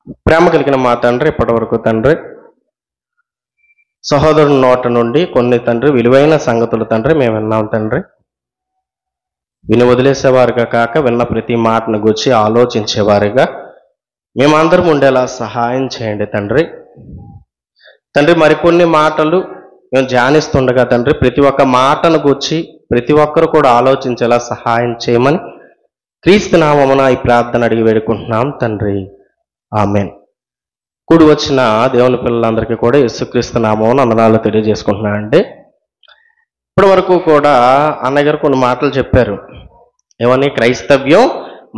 ప్రేమ కలిగిన మా తండ్రి, ఇప్పటి వరకు తండ్రి సహోదరుని నోట నుండి కొన్ని తండ్రి విలువైన సంగతులు తండ్రి మేము విన్నాం తండ్రి. విని వదిలేసేవారుగా కాక విన్న ప్రతి మాటను గురించి ఆలోచించేవారుగా మేమందరం ఉండేలా సహాయం చేయండి తండ్రి. తండ్రి మరికొన్ని మాటలు మేము ధ్యానిస్తుండగా తండ్రి ప్రతి ఒక్క మాటను గూర్చి ప్రతి ఒక్కరు కూడా ఆలోచించేలా సహాయం చేయమని క్రీస్తు నామమున ఈ ప్రార్థన అడిగి వేడుకుంటున్నాం తండ్రి. ఆమేన్. కూడి వచ్చిన దేవుని పిల్లలందరికీ కూడా యేసుక్రీస్తు నామమున వందనాలు తెలియజేసుకుంటున్నానండి. ఇప్పటి వరకు కూడా అన్నయ్య గారు కొన్ని మాటలు చెప్పారు. ఏమని? క్రైస్తవ్యం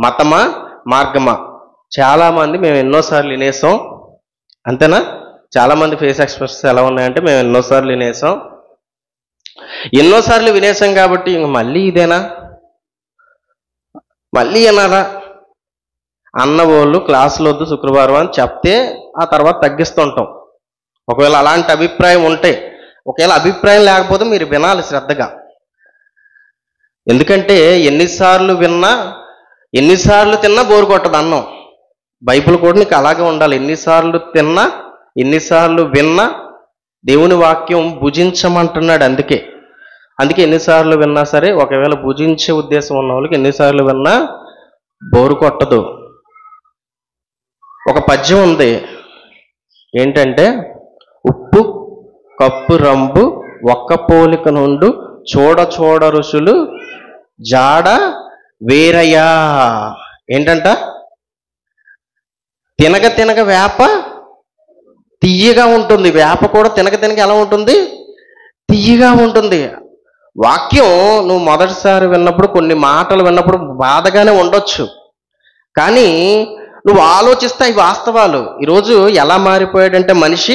మతమా మార్గమా? చాలామంది మేము ఎన్నోసార్లు వినేసాం, అంతేనా? చాలామంది ఫేస్ ఎక్స్ప్రెషన్స్ ఎలా ఉన్నాయంటే మేము ఎన్నోసార్లు వినేసాం కాబట్టి ఇంక మళ్ళీ ఇదేనా, మళ్ళీ అన్నారా అన్న వాళ్ళు క్లాసులు వద్దు శుక్రవారం అని చెప్తే ఆ తర్వాత తగ్గిస్తుంటాం. ఒకవేళ అలాంటి అభిప్రాయం ఉంటే, ఒకవేళ అభిప్రాయం లేకపోతే మీరు వినాలి శ్రద్ధగా. ఎందుకంటే ఎన్నిసార్లు తిన్నా బోరు కొట్టదు అన్నం. బైబిల్ కూడా నీకు అలాగే ఉండాలి. ఎన్నిసార్లు తిన్నా ఎన్నిసార్లు విన్నా దేవుని వాక్యం భుజించమంటున్నాడు. అందుకే ఎన్నిసార్లు విన్నా సరే, ఒకవేళ భుజించే ఉద్దేశం ఉన్న వాళ్ళకి ఎన్నిసార్లు విన్నా బోరు కొట్టదు. ఒక పద్యం ఉంది, ఏంటంటే ఉప్పు కప్పు రంబు ఒక్క పోలిక నుండు చూడ ఋషులు జాడ వేరయ్యా. ఏంటంట? తినగ వేప తియ్యగా ఉంటుంది. వేప కూడా తినగ ఎలా ఉంటుంది? తియ్యగా ఉంటుంది. వాక్యం నువ్వు మొదటిసారి విన్నప్పుడు, కొన్ని మాటలు విన్నప్పుడు బాధగానే ఉండొచ్చు, కానీ నువ్వు ఆలోచిస్తే అవి వాస్తవాలు. ఈరోజు ఎలా మారిపోయాడంటే మనిషి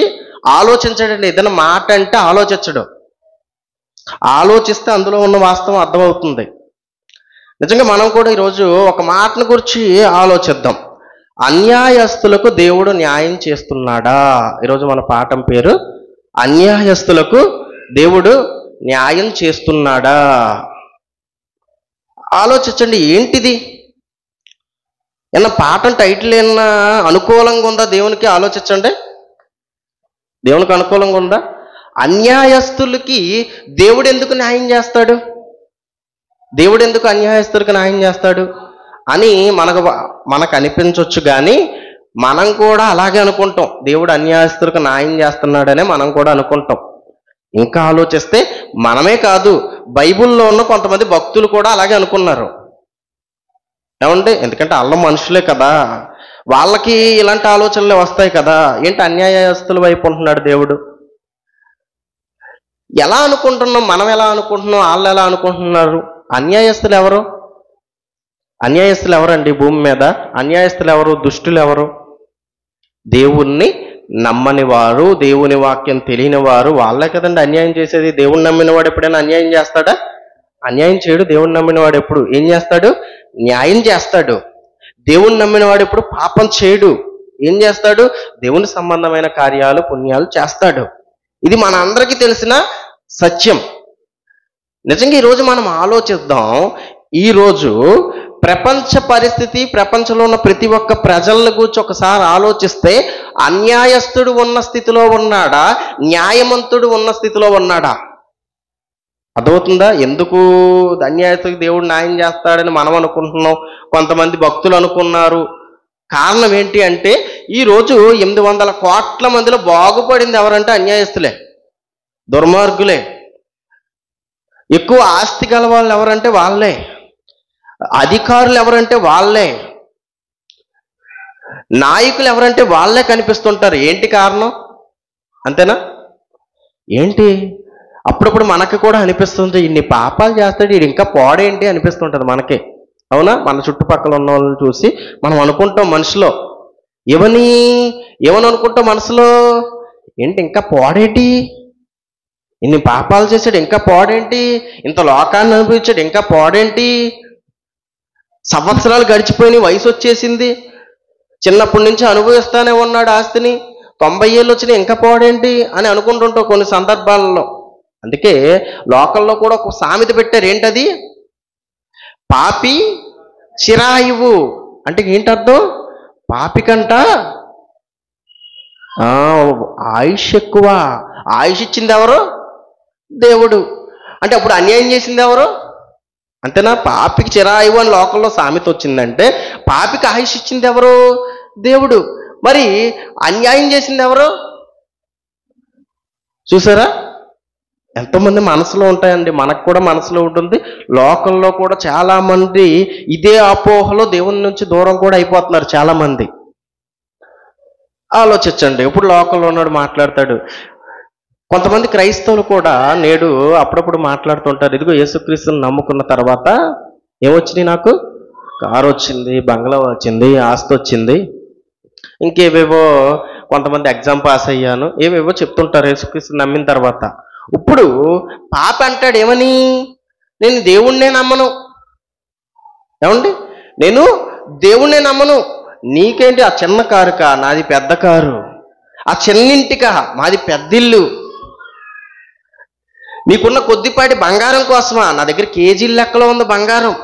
ఆలోచించాడండి. ఏదైనా మాట అంటే ఆలోచించడు, ఆలోచిస్తే అందులో ఉన్న వాస్తవం అర్థమవుతుంది. నిజంగా మనం కూడా ఈరోజు ఒక మాటను గురించి ఆలోచిద్దాం. అన్యాయస్తులకు దేవుడు న్యాయం చేస్తున్నాడా? ఈరోజు మన పాఠం పేరు అన్యాయస్తులకు దేవుడు న్యాయం చేస్తున్నాడా? ఆలోచించండి. ఏంటిది? ఏమన్నా పాఠం టైటిల్ ఏమన్నా అనుకూలంగా ఉందా దేవునికి? ఆలోచించండి. దేవునికి అనుకూలంగా ఉందా? అన్యాయస్తులకి దేవుడు ఎందుకు న్యాయం చేస్తాడు? దేవుడు ఎందుకు అన్యాయస్తులకు న్యాయం చేస్తాడు అని మనకు అనిపించవచ్చు, కానీ మనం కూడా అలాగే అనుకుంటాం. దేవుడు అన్యాయస్తులకు న్యాయం చేస్తున్నాడనే మనం కూడా అనుకుంటాం. ఇంకా ఆలోచిస్తే మనమే కాదు, బైబిల్లో ఉన్న కొంతమంది భక్తులు కూడా అలాగే అనుకున్నారు. ఏమండి? ఎందుకంటే వాళ్ళ మనుషులే కదా, వాళ్ళకి ఇలాంటి ఆలోచనలే వస్తాయి కదా. ఏంటి అన్యాయస్తుల వైపు ఉంటున్నాడు దేవుడు? ఎలా అనుకుంటున్నాం? మనం ఎలా అనుకుంటున్నాం? వాళ్ళు ఎలా అనుకుంటున్నారు? అన్యాయస్తులు ఎవరు? అన్యాయస్తులు ఎవరండి భూమి మీద? అన్యాయస్తులు ఎవరు? దుష్టులు ఎవరు? దేవుణ్ణి నమ్మని వారు, దేవుని వాక్యం తెలియని వారు, వాళ్ళే కదండి అన్యాయం చేసేది. దేవుణ్ణి నమ్మిన వాడు ఎప్పుడైనా అన్యాయం చేస్తాడా? అన్యాయం చేయడు. దేవుణ్ణి నమ్మిన వాడు ఎప్పుడు ఏం చేస్తాడు? న్యాయం చేస్తాడు. దేవుణ్ణి నమ్మిన వాడు ఎప్పుడు పాపం చేయడు. ఏం చేస్తాడు? దేవుని సంబంధమైన కార్యాలు, పుణ్యాలు చేస్తాడు. ఇది మన అందరికీ తెలిసిన సత్యం. నిజంగా ఈరోజు మనం ఆలోచిద్దాం. ఈరోజు ప్రపంచ పరిస్థితి, ప్రపంచంలో ఉన్న ప్రతి ఒక్క ప్రజల గురించి ఒకసారి ఆలోచిస్తే అన్యాయస్తుడు ఉన్న స్థితిలో ఉన్నాడా, న్యాయవంతుడు ఉన్న స్థితిలో ఉన్నాడా? అర్థమవుతుందా? ఎందుకు అన్యాయస్తుడికి దేవుడు న్యాయం చేస్తాడని మనం అనుకుంటున్నాం, కొంతమంది భక్తులు అనుకున్నారు. కారణం ఏంటి అంటే ఈరోజు 800 కోట్ల మందిలో బాగుపడింది ఎవరంటే అన్యాయస్తులే, దుర్మార్గులే. ఎక్కువ ఆస్తి గల వాళ్ళు ఎవరంటే వాళ్ళే, అధికారులు ఎవరంటే వాళ్ళే, నాయకులు ఎవరంటే వాళ్ళే కనిపిస్తుంటారు. ఏంటి కారణం? అంతేనా? ఏంటి? అప్పుడప్పుడు మనకు కూడా అనిపిస్తుంది, ఇన్ని పాపాలు చేస్తాడు వీడు ఇంకా పోడేంటి అనిపిస్తుంటుంది మనకి. అవునా? మన చుట్టుపక్కల ఉన్న వాళ్ళని చూసి మనం అనుకుంటాం మనసులో, ఏమని అనుకుంటాం మనసులో? ఏంటి ఇంకా పోడేంటి, ఇన్ని పాపాలు చేశాడు ఇంకా పోడేంటి, ఇంత లోకాన్ని అనుభవించాడు ఇంకా పోడేంటి, సంవత్సరాలు గడిచిపోయి వయసు వచ్చేసింది, చిన్నప్పటి నుంచి అనుభవిస్తానే ఉన్నాడు ఆస్తిని, 90 ఏళ్ళు వచ్చినాయి ఇంకా పోడేంటి అని అనుకుంటుంటాం కొన్ని సందర్భాలలో. అందుకే లోకల్లో కూడా ఒక సామెత పెట్టారు. ఏంటది? పాపి చిరాయువు. అంటే ఏంటర్థం? పాపికంట ఆ, ఆయుష్ ఎక్కువ. ఆయుష్ ఇచ్చింది ఎవరు? దేవుడు. అంటే అప్పుడు అన్యాయం చేసింది ఎవరు? అంతేనా? పాపికి చిరాయువు అని లోకంలో సామెత వచ్చిందంటే పాపికి ఆయుష్ ఇచ్చింది ఎవరు? దేవుడు. మరి అన్యాయం చేసింది ఎవరు? చూసారా? ఎంతోమంది మనసులో ఉంటాయండి, మనకు కూడా మనసులో ఉంటుంది. లోకంలో కూడా చాలా మంది ఇదే అపోహలో దేవుని నుంచి దూరం కూడా అయిపోతున్నారు చాలా మంది. ఆలోచించండి. ఇప్పుడు లోకంలో ఉన్నాడు మాట్లాడతాడు. కొంతమంది క్రైస్తవులు కూడా నేడు అప్పుడప్పుడు మాట్లాడుతుంటారు, ఇదిగో యేసుక్రీస్తుని నమ్ముకున్న తర్వాత ఏమొచ్చినాయి నాకు? కారు వచ్చింది, బంగ్లా వచ్చింది, ఆస్తి వచ్చింది, ఇంకేవేవో, కొంతమంది ఎగ్జామ్ పాస్ అయ్యాను, ఏవేవో చెప్తుంటారు యేసుక్రీస్తుని నమ్మిన తర్వాత. ఇప్పుడు పాప అంటాడు ఏమని? నేను దేవుణ్ణే నమ్మను. ఏమండి? నేను దేవుణ్ణే నమ్మను. నీకేంటి ఆ చిన్న కారుకా? నాది పెద్ద కారు. ఆ చిన్నింటికా? మాది పెద్దిల్లు. నీకున్న కొద్దిపాటి బంగారం కోసమా? నా దగ్గర కేజీల లెక్కలో ఉంది బంగారం.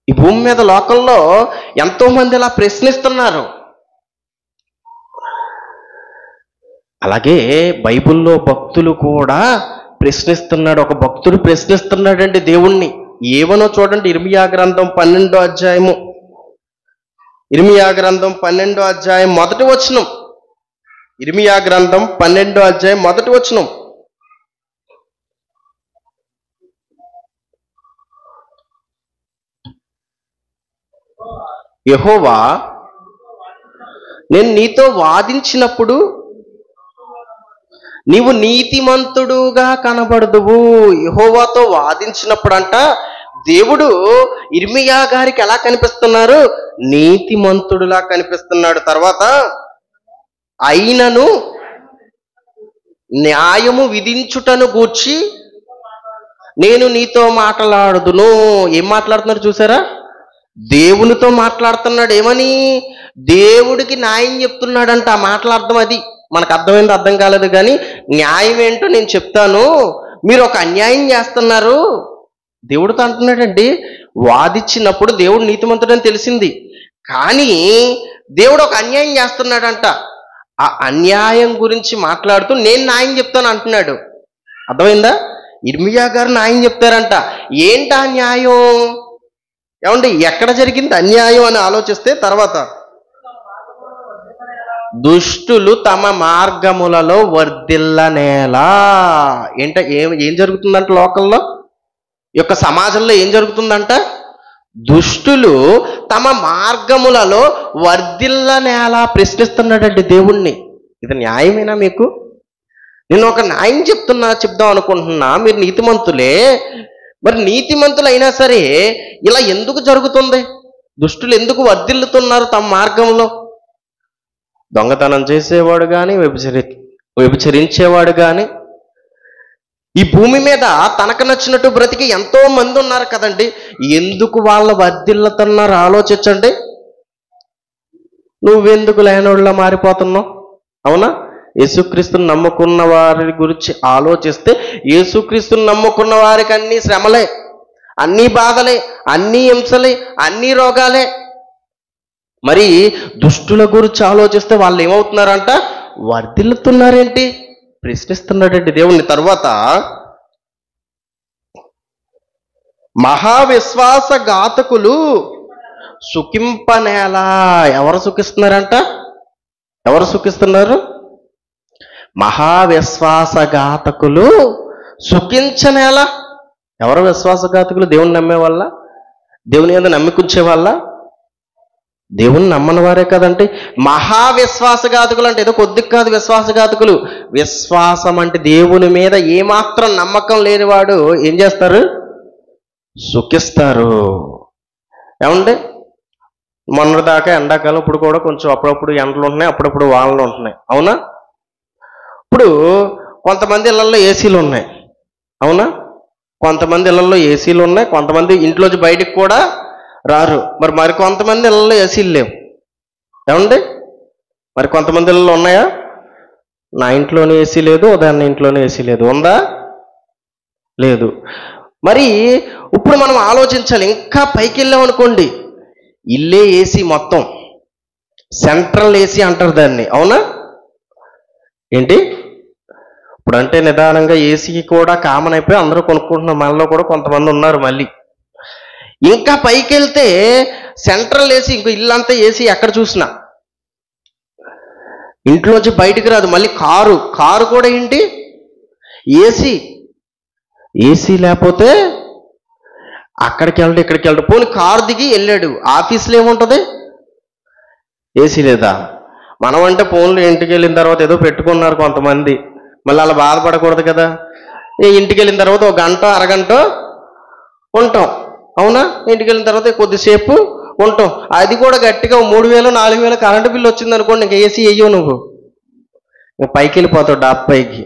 ఈ భూమి మీద లోకంలో ఎంతో మంది ఇలా ప్రశ్నిస్తున్నారు. అలాగే బైబిల్లో భక్తులు కూడా ప్రశ్నిస్తున్నాడు. ఒక భక్తుడు ప్రశ్నిస్తున్నాడండి దేవుణ్ణి. ఏమనో చూడండి, ఇర్మియా గ్రంథం 12వ అధ్యాయము. ఇర్మియా గ్రంథం 12వ అధ్యాయం మొదటి వచనం. ఇర్మియా గ్రంథం 12వ అధ్యాయం మొదటి వచనం. యెహోవా, నేను నీతో వాదించినప్పుడు నీవు నీతిమంతుడుగా కనబడదువు. యెహోవాతో వాదించినప్పుడు అంట దేవుడు ఇర్మియా గారికి ఎలా కనిపిస్తున్నారు? నీతిమంతుడులా కనిపిస్తున్నాడు. తర్వాత అయినను న్యాయము విధించుటను గూర్చి నేను నీతో మాట్లాడుదును. ఏం మాట్లాడుతున్నారు చూసారా? దేవునితో మాట్లాడుతున్నాడు. ఏమని? దేవుడికి న్యాయం చెప్తున్నాడంట. ఆ మాట్లాడడం అది మనకు అర్థమైంది, అర్థం కాలేదు కానీ న్యాయం ఏంటో నేను చెప్తాను, మీరు ఒక అన్యాయం చేస్తున్నారు. దేవుడితో అంటున్నాడండి. వాదించినప్పుడు దేవుడు నీతిమంతుడని తెలిసింది, కానీ దేవుడు ఒక అన్యాయం చేస్తున్నాడంట. ఆ అన్యాయం గురించి మాట్లాడుతూ నేను న్యాయం చెప్తాను అంటున్నాడు. అర్థమైందా? ఇర్మియా గారు న్యాయం చెప్తారంట. ఏంటా న్యాయం? ఏమండి, ఎక్కడ జరిగింది అన్యాయం అని ఆలోచిస్తే తర్వాత దుష్టులు తమ మార్గములలో వర్ధిల్లనేలా. ఏం జరుగుతుందంట లోకంలో? ఈ యొక్క సమాజంలో ఏం జరుగుతుందంట? దుష్టులు తమ మార్గములలో వర్ధిల్లనేలా ప్రశ్నిస్తున్నాడండి దేవుణ్ణి. ఇది న్యాయమేనా మీకు? నేను ఒక న్యాయం చెప్దాం అనుకుంటున్నా, మీరు నీతిమంతులే. మరి నీతిమంతులు అయినా సరే ఇలా ఎందుకు జరుగుతుంది? దుష్టులు ఎందుకు వర్ధిల్లుతున్నారు తమ మార్గంలో? దొంగతనం చేసేవాడు కానీ, వ్యభిచరించేవాడు కానీ, ఈ భూమి మీద తనకు నచ్చినట్టు బ్రతికి ఎంతో మంది ఉన్నారు కదండి. ఎందుకు వాళ్ళు వర్ధిల్లుతున్నారు ఆలోచించండి. నువ్వెందుకు లేనోళ్ళ మారిపోతున్నావు? అవునా? యేసుక్రీస్తుని నమ్ముకున్న వారి గురించి ఆలోచిస్తే యేసుక్రీస్తుని నమ్ముకున్న వారికి అన్ని శ్రమలే, అన్ని బాధలే, అన్ని హింసలే, అన్ని రోగాలే. మరి దుష్టుల గురించి ఆలోచిస్తే వాళ్ళు ఏమవుతున్నారంట? వర్ధిల్లుతున్నారేంటి? ప్రశ్నిస్తున్నాడండి దేవుణ్ణి. తర్వాత మహావిశ్వాసఘాతకులు సుఖింపనేలా. ఎవరు సుఖిస్తున్నారంట? ఎవరు సుఖిస్తున్నారు? మహావిశ్వాసఘాతకులు సుఖించనేలా. ఎవరు విశ్వాసఘాతకులు? దేవుని నమ్మే వాళ్ళ? దేవుని మీద నమ్మికుంచే వాళ్ళ? దేవుని నమ్మని వారే కదంటే. మహావిశ్వాసఘాతకులు అంటే ఏదో కొద్దిగా కాదు విశ్వాసఘాతకులు. విశ్వాసం అంటే దేవుని మీద ఏమాత్రం నమ్మకం లేనివాడు ఏం చేస్తారు? సుఖిస్తారు. ఏమండి, మొన్నటిదాకా ఎండాకాలం, ఇప్పుడు కూడా కొంచెం అప్పుడప్పుడు ఎండలు ఉంటున్నాయి, అప్పుడప్పుడు వానలు ఉంటున్నాయి. అవునా? ఇప్పుడు కొంతమంది ఇళ్లలో ఏసీలు ఉన్నాయి. అవునా? కొంతమంది ఇళ్లలో ఏసీలు ఉన్నాయి, కొంతమంది ఇంట్లోంచి బయటికి కూడా రారు. మరి కొంతమంది ఇళ్లలో ఏసీలు లేవు. ఏమండి, మరి కొంతమంది ఇళ్లలో ఉన్నాయా? నా ఇంట్లోనే ఏసీ లేదు, ఉదయాన్న ఇంట్లోనే ఏసీ లేదు. ఉందా? లేదు. మరి ఇప్పుడు మనం ఆలోచించాలి. ఇంకా పైకి వెళ్ళామనుకోండి, ఇల్లే ఏసీ, మొత్తం సెంట్రల్ ఏసీ అంటారు దాన్ని. అవునా? ఏంటి ఇప్పుడు అంటే నిదానంగా ఏసీ కూడా కామన్ అయిపోయి అందరూ కొనుక్కుంటున్నారు. మనలో కూడా కొంతమంది ఉన్నారు. మళ్ళీ ఇంకా పైకి వెళ్తే సెంట్రల్ ఏసీ, ఇంకో ఇల్లంతా ఏసీ. ఎక్కడ చూసినా ఇంట్లోంచి బయటికి రాదు. మళ్ళీ కారు కూడా ఏంటి ఏసీ. ఏసీ లేకపోతే అక్కడికి వెళ్ళడు ఇక్కడికి వెళ్ళడు. పోనీ కారు దిగి వెళ్ళాడు, ఆఫీస్లో ఏముంటుంది? ఏసీ లేదా? మనం అంటే ఫోన్లు ఇంటికి వెళ్ళిన తర్వాత ఏదో పెట్టుకున్నారు కొంతమంది, మళ్ళీ అలా బాధపడకూడదు కదా. ఇంటికి వెళ్ళిన తర్వాత ఒక గంట అరగంట ఉంటాం, అవునా? ఇంటికి వెళ్ళిన తర్వాత కొద్దిసేపు ఉంటాం. అది కూడా గట్టిగా 3000 4000 కరెంటు బిల్లు వచ్చింది అనుకోండి, ఇంకా ఏసీ వెయ్యవు నువ్వు, ఇంకా పైకి వెళ్ళిపోతావు డాబ్ పైకి.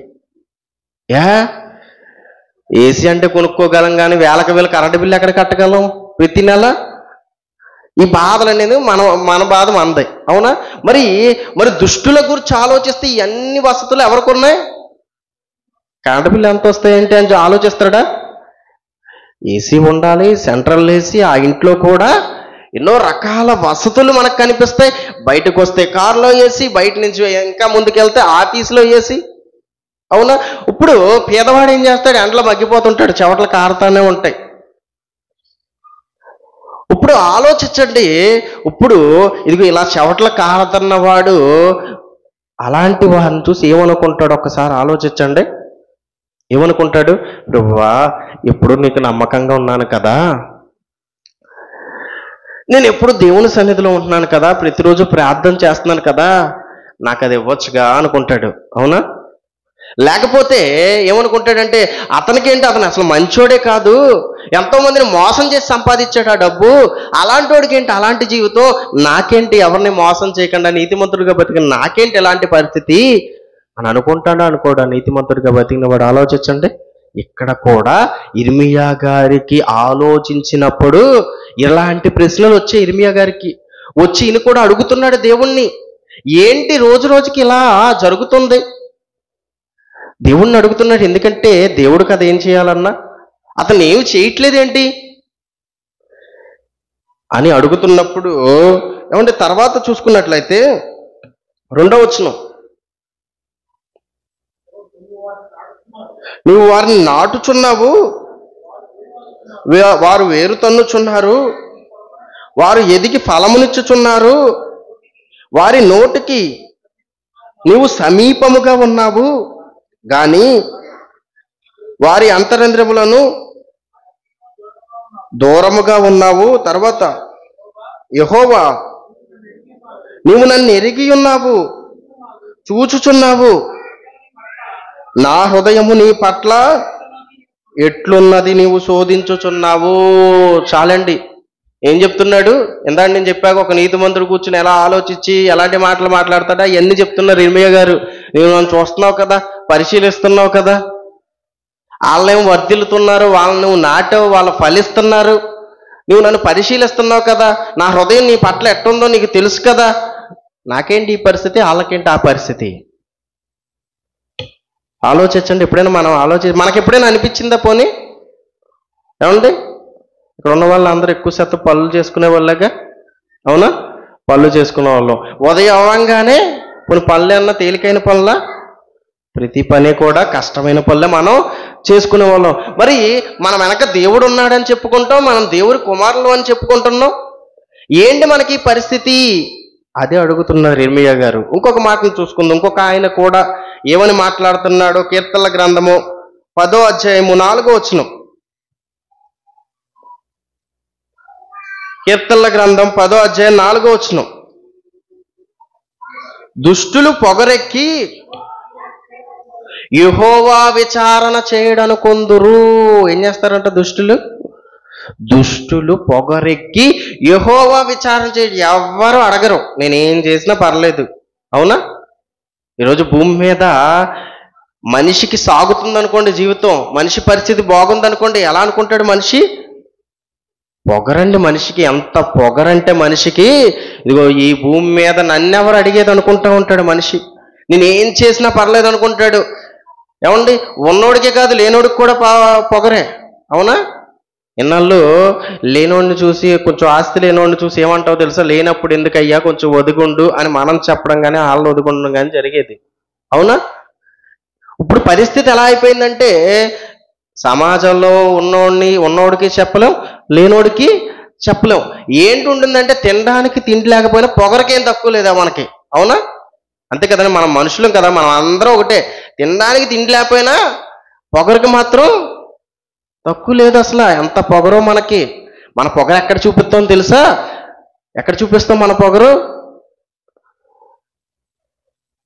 ఏసీ అంటే కొనుక్కోగలం, కానీ వేలకు వేల కరెంటు బిల్లు ఎక్కడ కట్టగలం ప్రతి నెల? ఈ బాధలు అనేది మన బాధ మనది, అవునా? మరి దుష్టుల గురించి ఆలోచిస్తే ఇవన్నీ వసతులు ఎవరికి ఉన్నాయి? కరెంటు బిల్లు ఎంత వస్తాయంటే అని ఆలోచిస్తాడా? ఏసీ ఉండాలి, సెంట్రల్ ఏసీ. ఆ ఇంట్లో కూడా ఎన్నో రకాల వసతులు మనకు కనిపిస్తాయి. బయటకు వస్తే కారులో ఏసీ, బయట నుంచి ఇంకా ముందుకెళ్తే ఆఫీసులో ఏసీ, అవునా? ఇప్పుడు పేదవాడు ఏం చేస్తాడు? ఎండలో మగ్గిపోతుంటాడు, చెవట్లు కారుతానే ఉంటాయి. ఇప్పుడు ఆలోచించండి, ఇప్పుడు ఇదిగో ఇలా చెవట్ల కారుతున్నవాడు అలాంటి వాడిని చూసి ఏమనుకుంటాడు? ఒక్కసారి ఆలోచించండి. ఏమనుకుంటాడు? ప్రభువా, ఎప్పుడు నీకు నమ్మకంగా ఉన్నాను కదా, నేను ఎప్పుడు దేవుని సన్నిధిలో ఉంటున్నాను కదా, ప్రతిరోజు ప్రార్థన చేస్తున్నాను కదా, నాకు అది ఇవ్వచ్చుగా అనుకుంటాడు, అవునా? లేకపోతే ఏమనుకుంటాడంటే, అతనికేంటి, అతను అసలు మంచోడే కాదు, ఎంతో మందిని మోసం చేసి సంపాదించాడు ఆ డబ్బు, అలాంటి వాడికి ఏంటి అలాంటి జీవితం, నాకేంటి ఎవరిని మోసం చేయకుండా నీతిమంతుడిగా బతికిన నాకేంటి ఎలాంటి పరిస్థితి అని అనుకుంటాడా అనుకోడా? నీతిమంతుడిగా బతికిన వాడు ఆలోచించండి. ఇక్కడ కూడా ఇర్మియా గారికి ఆలోచించినప్పుడు ఇలాంటి ప్రశ్నలు వచ్చాయి. ఇర్మియా గారికి వచ్చి ఈయన కూడా అడుగుతున్నాడు దేవుణ్ణి, ఏంటి రోజు రోజుకి ఇలా జరుగుతుంది? దేవుణ్ణి అడుగుతున్నాడు. ఎందుకంటే దేవుడు కదా ఏం చేయాలన్నా, అతను ఏమి చేయట్లేదేంటి అని అడుగుతున్నప్పుడు, ఏమంటే తర్వాత చూసుకున్నట్లయితే 2వ వచనం, నువ్వు వారిని నాటుచున్నావు, వారు వేరు తన్నుచున్నారు, వారు ఎదిగి ఫలమునిచ్చుచున్నారు, వారి నోటికి నీవు సమీపముగా ఉన్నావు, గాని వారి అంతరంద్రములను దూరముగా ఉన్నావు. తర్వాత యెహోవా, నీవు నన్ను ఎరిగి ఉన్నావు, చూచుచున్నావు, నా హృదయము నీ పట్ల ఎట్లున్నది నీవు శోధించుచున్నావు. చాలండి. ఏం చెప్తున్నాడు? ఇందాక నేను చెప్పాక ఒక నీతిమంతుడు కూర్చుని ఎలా ఆలోచించి ఎలాంటి మాటలు మాట్లాడతాడా ఇవన్నీ చెప్తున్నారు ఇర్మియా గారు. నువ్వు నన్ను చూస్తున్నావు కదా, పరిశీలిస్తున్నావు కదా, వాళ్ళేమో వర్ధిల్లుతున్నారు, వాళ్ళని నువ్వు నాటావు, వాళ్ళు ఫలిస్తున్నారు, నువ్వు నన్ను పరిశీలిస్తున్నావు కదా, నా హృదయం నీ పట్ల ఎట్టుందో నీకు తెలుసు కదా, నాకేంటి ఈ పరిస్థితి, వాళ్ళకేంటి ఆ పరిస్థితి? ఆలోచించండి. ఎప్పుడైనా మనం మనకి ఎప్పుడైనా అనిపించిందా? పోనీ ఏమండి, ఇక్కడ ఉన్న వాళ్ళు అందరూ ఎక్కువ శాతం పనులు చేసుకునే వాళ్ళగా, అవునా? పనులు చేసుకునే వాళ్ళం. ఉదయం అవ్వంగానే కొన్ని పనులు అన్నా తేలికైన పనుల, ప్రతి పని కూడా కష్టమైన పనులే మనం చేసుకునే వాళ్ళం. మరి మనం వెనక దేవుడు ఉన్నాడని చెప్పుకుంటాం, మనం దేవుడి కుమారులు అని చెప్పుకుంటున్నాం, ఏంటి మనకి పరిస్థితి? అదే అడుగుతున్నారు ఇర్మియా గారు. ఇంకొక మాటను చూసుకుందాం. ఇంకొక ఆయన కూడా ఏమని మాట్లాడుతున్నాడో, కీర్తనల గ్రంథము 10వ అధ్యాయము 4వ వచనం. కీర్తనల గ్రంథం 10వ అధ్యాయం 4వ వచనం. దుష్టులు పొగరెక్కి యెహోవా విచారణ చేయడనుకొందురు. ఏం చేస్తారంట దుష్టులు పొగరెక్కి యెహోవా విచారణ చేయడం. ఎవ్వరు అడగరు, నేనేం చేసినా పర్లేదు, అవునా? ఈరోజు భూమి మీద మనిషికి సాగుతుందనుకోండి జీవితం, మనిషి పరిస్థితి బాగుందనుకోండి, ఎలా అనుకుంటాడు మనిషి? పొగరండి మనిషికి. ఎంత పొగరంటే మనిషికి, ఇదిగో ఈ భూమి మీద నన్నెవరు అడిగేది అనుకుంటూ ఉంటాడు మనిషి. నేనేం చేసినా పర్లేదు అనుకుంటాడు. ఏమండి, ఉన్నోడికే కాదు లేనోడికి కూడా పొగరే, అవునా? ఇన్నాళ్ళు లేనోడిని చూసి, కొంచెం ఆస్తి లేనోడిని చూసి ఏమంటావు తెలుసా? లేనప్పుడు ఎందుకయ్యా కొంచెం ఒదుగుండు అని మనం చెప్పడం కానీ, వాళ్ళు ఒదుగుండడం కానీ జరిగేది, అవునా? ఇప్పుడు పరిస్థితి ఎలా అయిపోయిందంటే సమాజంలో ఉన్నోడికి చెప్పలేం, లేనోడికి చెప్పలేం. ఏంటి ఉంటుందంటే తినడానికి తిండి లేకపోయినా పొగరకేం తక్కువ లేదా మనకి, అవునా? అంతే కదండి, మనం మనుషులం కదా, మనం అందరం ఒకటే. తినడానికి తిండి లేకపోయినా పొగరికి మాత్రం తక్కువ లేదు. అసలు ఎంత పొగరో మనకి. మన పొగరు ఎక్కడ చూపిస్తాం తెలుసా? ఎక్కడ చూపిస్తాం మన పొగరు?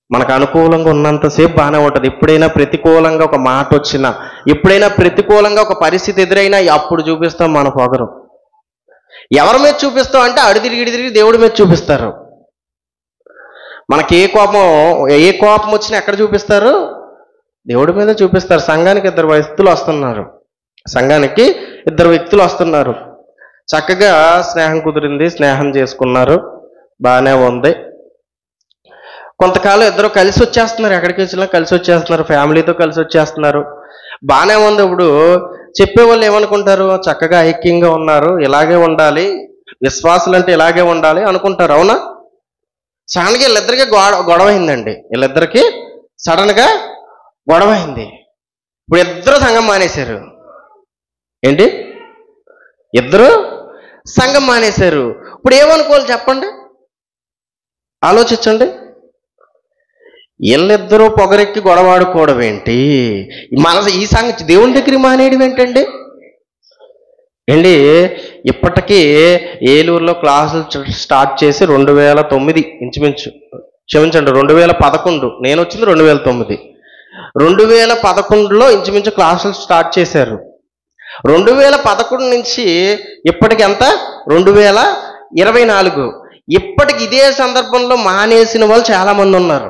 మనకు అనుకూలంగా ఉన్నంతసేపు బాగానే ఉంటుంది. ఎప్పుడైనా ప్రతికూలంగా ఒక మాట వచ్చినా, ఎప్పుడైనా ప్రతికూలంగా ఒక పరిస్థితి ఎదురైనా అప్పుడు చూపిస్తాం మన పొగరు. ఎవరి మీద చూపిస్తాం అంటే అడిదిరిగి దేవుడి మీద చూపిస్తారు. మనకి ఏ కోపం వచ్చినా ఎక్కడ చూపిస్తారు? దేవుడి మీద చూపిస్తారు. సంఘానికి ఇద్దరు వ్యక్తులు వస్తున్నారు. చక్కగా స్నేహం కుదిరింది, స్నేహం చేసుకున్నారు, బాగానే ఉంది. కొంతకాలం ఇద్దరు కలిసి వచ్చేస్తున్నారు, ఎక్కడికి వచ్చినా కలిసి వచ్చేస్తున్నారు, ఫ్యామిలీతో కలిసి వచ్చేస్తున్నారు, బాగానే ఉంది. ఇప్పుడు చెప్పేవాళ్ళు ఏమనుకుంటారు? చక్కగా ఐక్యంగా ఉన్నారు, ఇలాగే ఉండాలి, విశ్వాసులు అంటే ఇలాగే ఉండాలి అనుకుంటారు, అవునా? సడన్గా వీళ్ళిద్దరికి గొడవ అయిందండి. వీళ్ళిద్దరికి సడన్గా గొడవ అయింది. ఇప్పుడు ఇద్దరు సంఘం మానేశారు. ఏంటి? ఇద్దరు సంఘం మానేశారు. ఇప్పుడు ఏమనుకోవాలి చెప్పండి, ఆలోచించండి. వీళ్ళిద్దరూ పొగరెక్కి గొడవాడుకోవడం ఏంటి? ఈ సంగతి దేవుని దగ్గర మానేయడం ఏంటండి? ఇప్పటికీ ఏలూరులో క్లాసులు స్టార్ట్ చేసి 2009 ఇంచుమించు, క్షమించండి 2011, నేను వచ్చింది 2009. 2011లో ఇంచుమించు క్లాసులు స్టార్ట్ చేశారు. 2011 నుంచి ఇప్పటికి ఎంత? 2024. ఇప్పటికి ఇదే సందర్భంలో మానేసిన వాళ్ళు చాలా మంది ఉన్నారు.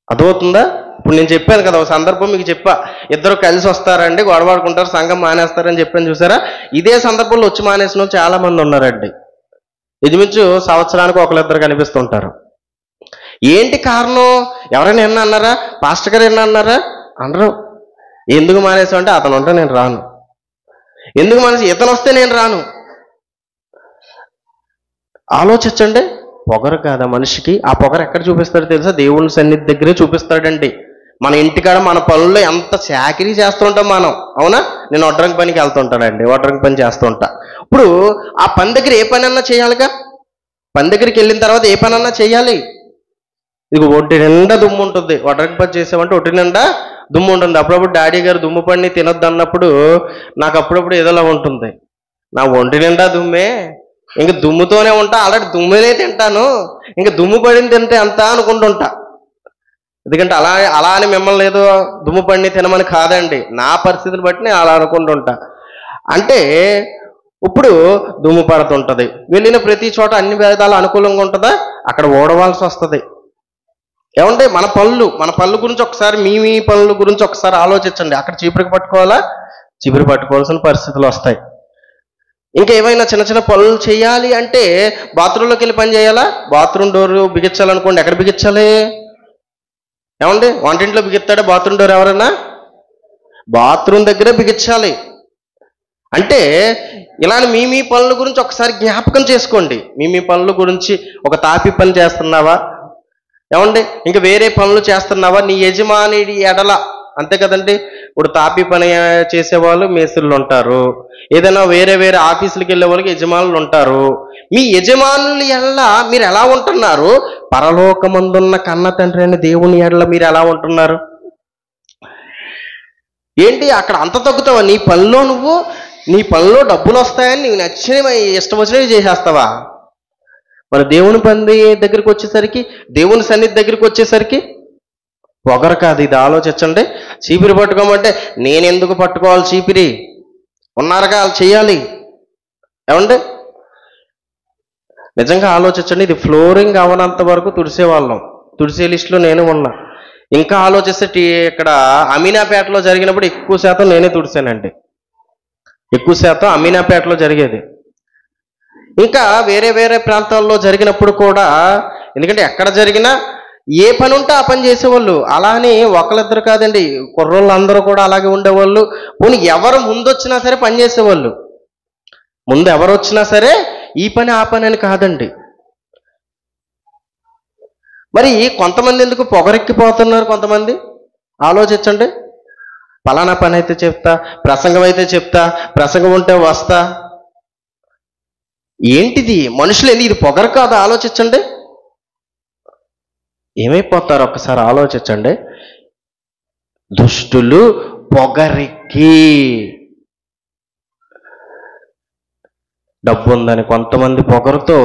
అర్థమవుతుందా? ఇప్పుడు నేను చెప్పాను కదా, ఒక సందర్భం మీకు చెప్పా, ఇద్దరు కలిసి వస్తారండి, గొడవాడుకుంటారు, సంఘం మానేస్తారని చెప్పాను చూసారా? ఇదే సందర్భంలో వచ్చి మానేసిన వాళ్ళు చాలా మంది ఉన్నారండి. ఇంచుమించు సంవత్సరానికి ఒకరిద్దరు కనిపిస్తుంటారు. ఏంటి కారణం? ఎవరైనా ఎన్న అన్నారా? పాస్టర్ గారు ఎన్న అన్నారా? అనరు. ఎందుకు మానేసావు అంటే అతను ఉంటే నేను రాను. ఎందుకు మానేసి? ఇతను వస్తే నేను రాను. ఆలోచించండి. పొగరు కాదా మనిషికి? ఆ పొగరు ఎక్కడ చూపిస్తాడో తెలుసా? దేవుని సన్నిధి దగ్గరే చూపిస్తాడండి. మన ఇంటికాడ మన పనుల్లో ఎంత చాకిరీ చేస్తూ ఉంటాం మనం, అవునా? నేను వడ్రంగి పనికి వెళ్తుంటానండి, వడ్రంగి పని చేస్తూ ఉంటా. ఇప్పుడు ఆ పని దగ్గర ఏ పని అన్నా చేయాలిగా. పని దగ్గరికి వెళ్ళిన తర్వాత ఏ పని అన్నా చేయాలి. ఇది ఒంటి నిండా దుమ్ము ఉంటుంది. వడ్రంగి పని చేసామంటే ఒంటి నిండా దుమ్ము ఉంటుంది. అప్పుడప్పుడు డాడీ గారు దుమ్ము పని తినొద్దు అన్నప్పుడు నాకు అప్పుడప్పుడు ఏదోలా ఉంటుంది. నా ఒంటి నిండా దుమ్మే, ఇంక దుమ్ముతోనే ఉంటా, ఆల్రెడీ దుమ్మునే తింటాను, ఇంక దుమ్ము పడిని తింటే అంత అనుకుంటుంటా. ఎందుకంటే అలా అని మిమ్మల్ని ఏదో దుమ్ము పడిని తినమని కాదండి, నా పరిస్థితిని బట్టి నేను అలా అనుకుంటుంటా. అంటే ఇప్పుడు దుమ్ము పడుతుంటుంది. వెళ్ళిన ప్రతి చోట అన్ని విధాలు అనుకూలంగా ఉంటుందా? అక్కడ ఓడవలసి వస్తుంది. ఏమంటే మన పనుల గురించి ఒకసారి మీ పనుల గురించి ఒకసారి ఆలోచించండి. అక్కడ చీపురికి పట్టుకోవాలా? చీపురు పట్టుకోవాల్సిన పరిస్థితులు వస్తాయి. ఇంకా ఏమైనా చిన్న చిన్న పనులు చేయాలి అంటే బాత్రూంలోకి వెళ్ళి పని చేయాలా? బాత్రూమ్ డోర్ బిగించాలనుకోండి, ఎక్కడ బిగించాలి? ఏమండి, వంటింట్లో బిగిస్తాడా బాత్రూమ్ డోర్? ఎవరైనా బాత్రూమ్ దగ్గరే బిగించాలి. అంటే ఇలాంటి మీ పనుల గురించి ఒకసారి జ్ఞాపకం చేసుకోండి. మీ పనుల గురించి, ఒక తాపి పని చేస్తున్నావా? ఏమండి, ఇంకా వేరే పనులు చేస్తున్నావా? నీ యజమాని ఎడల, అంతే కదండి. ఇప్పుడు తాపి పని చేసేవాళ్ళు మేస్త్రులు ఉంటారు, ఏదైనా వేరే ఆఫీసులకు వెళ్ళే వాళ్ళకి యజమానులు ఉంటారు. మీ యజమానుల ఎడల మీరు ఎలా ఉంటున్నారు? పరలోకమందున్న కన్న తండ్రి అయిన దేవుని ఎడల మీరు ఎలా ఉంటున్నారు? ఏంటి అక్కడ అంత తగ్గుతావా? నీ పనిలో డబ్బులు వస్తాయని నీకు నచ్చినవి ఇష్టం వచ్చినవి చేసేస్తావా? మరి దేవుని పని దగ్గరికి వచ్చేసరికి, దేవుని సన్నిధి దగ్గరికి వచ్చేసరికి పొగరు కాదు. ఇది ఆలోచించండి. చీపిరి పట్టుకోమంటే నేను ఎందుకు పట్టుకోవాలి చీపిరి? ఉన్నారుగా, వాళ్ళు చేయాలి. ఏమండి, నిజంగా ఆలోచించండి. ఇది ఫ్లోరింగ్ అవనంత వరకు తుడిసేవాళ్ళం, తుడిసే లిస్టులో నేను ఉన్నా. ఇంకా ఆలోచిస్తే ఇక్కడ అమీనాపేటలో జరిగినప్పుడు ఎక్కువ శాతం నేనే తుడిసానండి. ఎక్కువ శాతం అమీనాపేటలో జరిగేది. ఇంకా వేరే ప్రాంతాల్లో జరిగినప్పుడు కూడా, ఎందుకంటే ఎక్కడ జరిగినా ఏ పని ఉంటే ఆ పని చేసేవాళ్ళు. అలా అని ఒకరిద్దరు కాదండి, కుర్రోళ్ళు అందరూ కూడా అలాగే ఉండేవాళ్ళు. పోనీ ఎవరు ముందు వచ్చినా సరే పని చేసేవాళ్ళు. ముందు ఎవరు వచ్చినా సరే ఈ పని ఆ పని అని కాదండి. మరి కొంతమంది ఎందుకు పొగరెక్కిపోతున్నారు? కొంతమంది ఆలోచించండి. పలానా పని అయితే చెప్తా, ప్రసంగం అయితే చెప్తా, ప్రసంగం ఉంటే వస్తా. ఏంటిది? మనుషులు ఇది పొగరు కాదా? ఆలోచించండి. ఏమైపోతారు ఒక్కసారి ఆలోచించండి. దుష్టులు పొగరెక్కి. డబ్బు ఉందని కొంతమంది పొగరుతో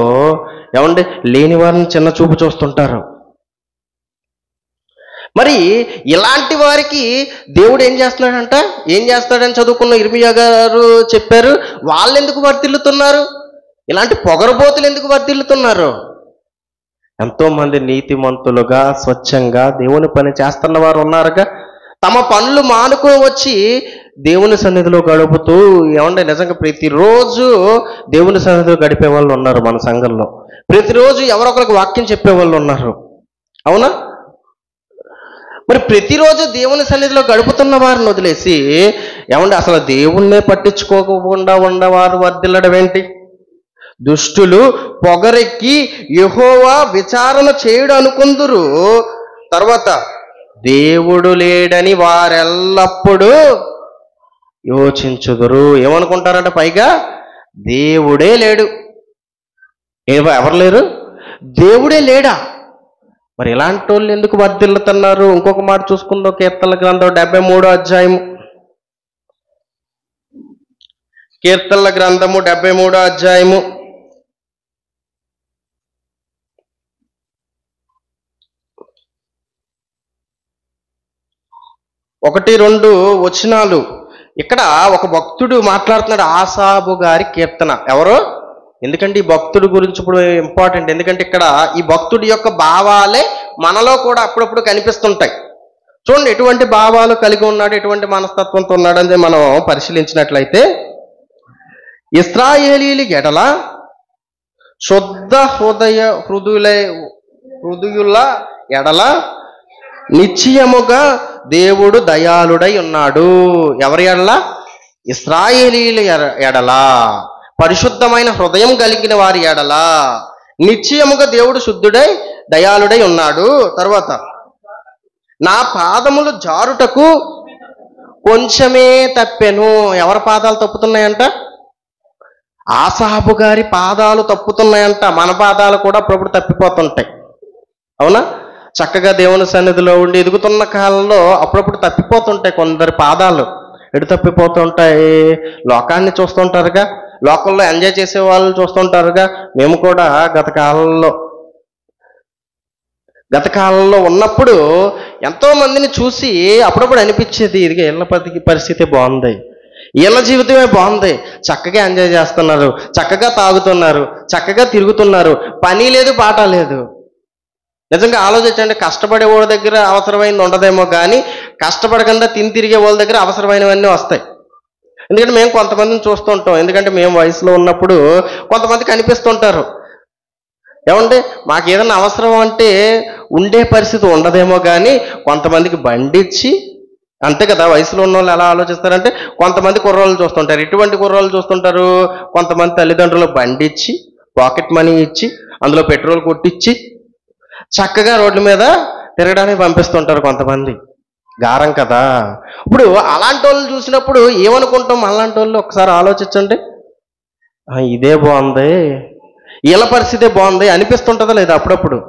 ఏమండి లేని వారిని చిన్న చూపు చూస్తుంటారు. మరి ఇలాంటి వారికి దేవుడు ఏం చేస్తున్నాడంట? ఏం చేస్తాడని చదువుకున్న ఇర్మియా గారు చెప్పారు. వాళ్ళు ఎందుకు వర్ధిల్లుతున్నారు? ఇలాంటి పొగరబోతులు ఎందుకు వర్ధిల్లుతున్నారు? ఎంతో మంది నీతిమంతులుగా స్వచ్ఛంగా దేవుని పని చేస్తున్న వారు ఉన్నారుగా. తమ పనులు మానుకో వచ్చి దేవుని సన్నిధిలో గడుపుతూ ఏమంటే నిజంగా ప్రతిరోజు దేవుని సన్నిధిలో గడిపే వాళ్ళు ఉన్నారు మన సంఘంలో. ప్రతిరోజు ఎవరొకరికి వాక్యం చెప్పే వాళ్ళు ఉన్నారు. అవునా? మరి ప్రతిరోజు దేవుని సన్నిధిలో గడుపుతున్న వారిని వదిలేసి ఏమంటే అసలు దేవుణ్ణే పట్టించుకోకుండా ఉన్నవారు వర్ధిల్లడం ఏంటి? దుష్టులు పొగరెక్కి యెహోవా విచారణ చేయుడు అనుకుందురు. తర్వాత దేవుడు లేడని వారెల్లప్పుడూ యోచించుదురు. ఏమనుకుంటారంట? పైగా దేవుడే లేడు. ఎవరు లేరు? దేవుడే లేడా? మరి ఇలాంటి వాళ్ళు ఎందుకు వర్ధిల్లుతున్నారు? ఇంకొక మాట చూసుకుందాం. కీర్తనల గ్రంథం 73వ అధ్యాయము. కీర్తనల గ్రంథము 73వ అధ్యాయము 1-2 వచనాలు. ఇక్కడ ఒక భక్తుడు మాట్లాడుతున్నాడు. ఆసాబు గారి కీర్తన. ఎవరో? ఎందుకంటే ఈ భక్తుడి గురించి ఇప్పుడు ఇంపార్టెంట్. ఎందుకంటే ఇక్కడ ఈ భక్తుడి యొక్క భావాలే మనలో కూడా అప్పుడప్పుడు కనిపిస్తుంటాయి. చూడండి ఎటువంటి భావాలు కలిగి ఉన్నాడు, ఎటువంటి మనస్తత్వంతో ఉన్నాడని మనం పరిశీలించినట్లయితే, ఇశ్రాయేలీయుల ఎడల శుద్ధ హృదయుల ఎడల నిశ్చయముగా దేవుడు దయాళుడై ఉన్నాడు. ఎవరి ఎడల? ఇశ్రాయేలీయుల ఎడల, పరిశుద్ధమైన హృదయం కలిగిన వారి ఎడల నిశ్చయముగా దేవుడు శుద్ధుడై దయాళుడై ఉన్నాడు. తర్వాత నా పాదములు జారుటకు కొంచెమే తప్పెను. ఎవరి పాదాలు తప్పుతున్నాయంట? ఆసాబు గారి పాదాలు తప్పుతున్నాయంట. మన పాదాలు కూడా అప్పుడప్పుడు తప్పిపోతుంటాయి. అవునా? చక్కగా దేవుని సన్నిధిలో ఉండి ఎదుగుతున్న కాలంలో అప్పుడప్పుడు తప్పిపోతుంటాయి కొందరి పాదాలు. ఎటు తప్పిపోతుంటాయి? లోకాన్ని చూస్తుంటారుగా, లోకంలో ఎంజాయ్ చేసే వాళ్ళు చూస్తుంటారుగా. మేము కూడా గత కాలంలో ఉన్నప్పుడు ఎంతో మందిని చూసి అప్పుడప్పుడు అనిపించేది, ఇదిగా వీళ్ళ పరిస్థితి బాగుంది, వీళ్ళ జీవితమే బాగుంది, చక్కగా ఎంజాయ్ చేస్తున్నారు, చక్కగా తాగుతున్నారు, చక్కగా తిరుగుతున్నారు, పని లేదు పాట లేదు. నిజంగా ఆలోచించండి. కష్టపడే వాళ్ళ దగ్గర అవసరమైనది ఉండదేమో కానీ కష్టపడకుండా తిని తిరిగే వాళ్ళ దగ్గర అవసరమైనవన్నీ వస్తాయి. ఎందుకంటే మేము కొంతమందిని చూస్తుంటాం. ఎందుకంటే మేము వయసులో ఉన్నప్పుడు కొంతమంది కనిపిస్తుంటారు. ఏమంటే మాకు ఏదైనా అవసరం అంటే ఉండే పరిస్థితి ఉండదేమో కానీ కొంతమందికి బండిచ్చి, అంతే కదా వయసులో ఉన్న వాళ్ళు ఎలా ఆలోచిస్తారంటే, కొంతమంది కుర్రోళ్ళు చూస్తుంటారు. ఎటువంటి కుర్రోళ్ళు చూస్తుంటారు? కొంతమంది తల్లిదండ్రులు బండిచ్చి, పాకెట్ మనీ ఇచ్చి, అందులో పెట్రోల్ కొట్టించి చక్కగా రోడ్ల మీద తిరగడానికి పంపిస్తుంటారు కొంతమంది. గారం కదా. ఇప్పుడు అలాంటి వాళ్ళు చూసినప్పుడు ఏమనుకుంటాం? అలాంటి వాళ్ళు ఒకసారి ఆలోచించండి. ఇదే బాగుంది, వీళ్ళ పరిస్థితే బాగుంది అనిపిస్తుంటుందా లేదా? అప్పుడప్పుడు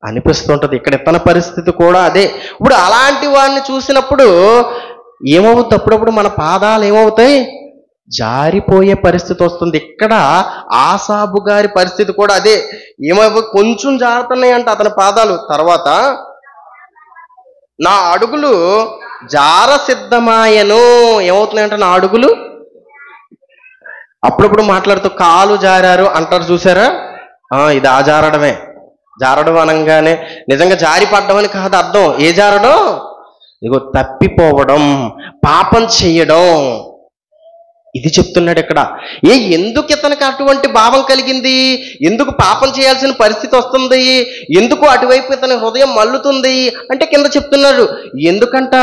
అనిపిస్తుంటుంది. ఇక్కడ ఇతని పరిస్థితి కూడా అదే. ఇప్పుడు అలాంటి వాడిని చూసినప్పుడు ఏమవుతుంది? అప్పుడప్పుడు మన పాదాలు ఏమవుతాయి? జారిపోయే పరిస్థితి వస్తుంది. ఇక్కడ ఆసాబు గారి పరిస్థితి కూడా అదే. కొంచెం జారుతున్నాయంట అతని పాదాలు. తర్వాత నా అడుగులు జార సిద్ధమాయను. ఏమవుతున్నాయంట? నా అడుగులు అప్పుడప్పుడు మాట్లాడుతూ కాలు జారారు అంటారు చూసారా? ఇది ఆ జారడమే. జారడం అనగానే నిజంగా జారి పడ్డం కాదు అర్థం. ఏ జారడం? ఇదిగో తప్పిపోవడం, పాపం చెయ్యడం. ఇది చెప్తున్నాడు ఇక్కడ. ఎందుకు ఇతనికి అటువంటి భావం కలిగింది? ఎందుకు పాపం చేయాల్సిన పరిస్థితి వస్తుంది? ఎందుకు అటువైపు ఇతని హృదయం మల్లుతుంది అంటే కింద చెప్తున్నాడు. ఎందుకంట?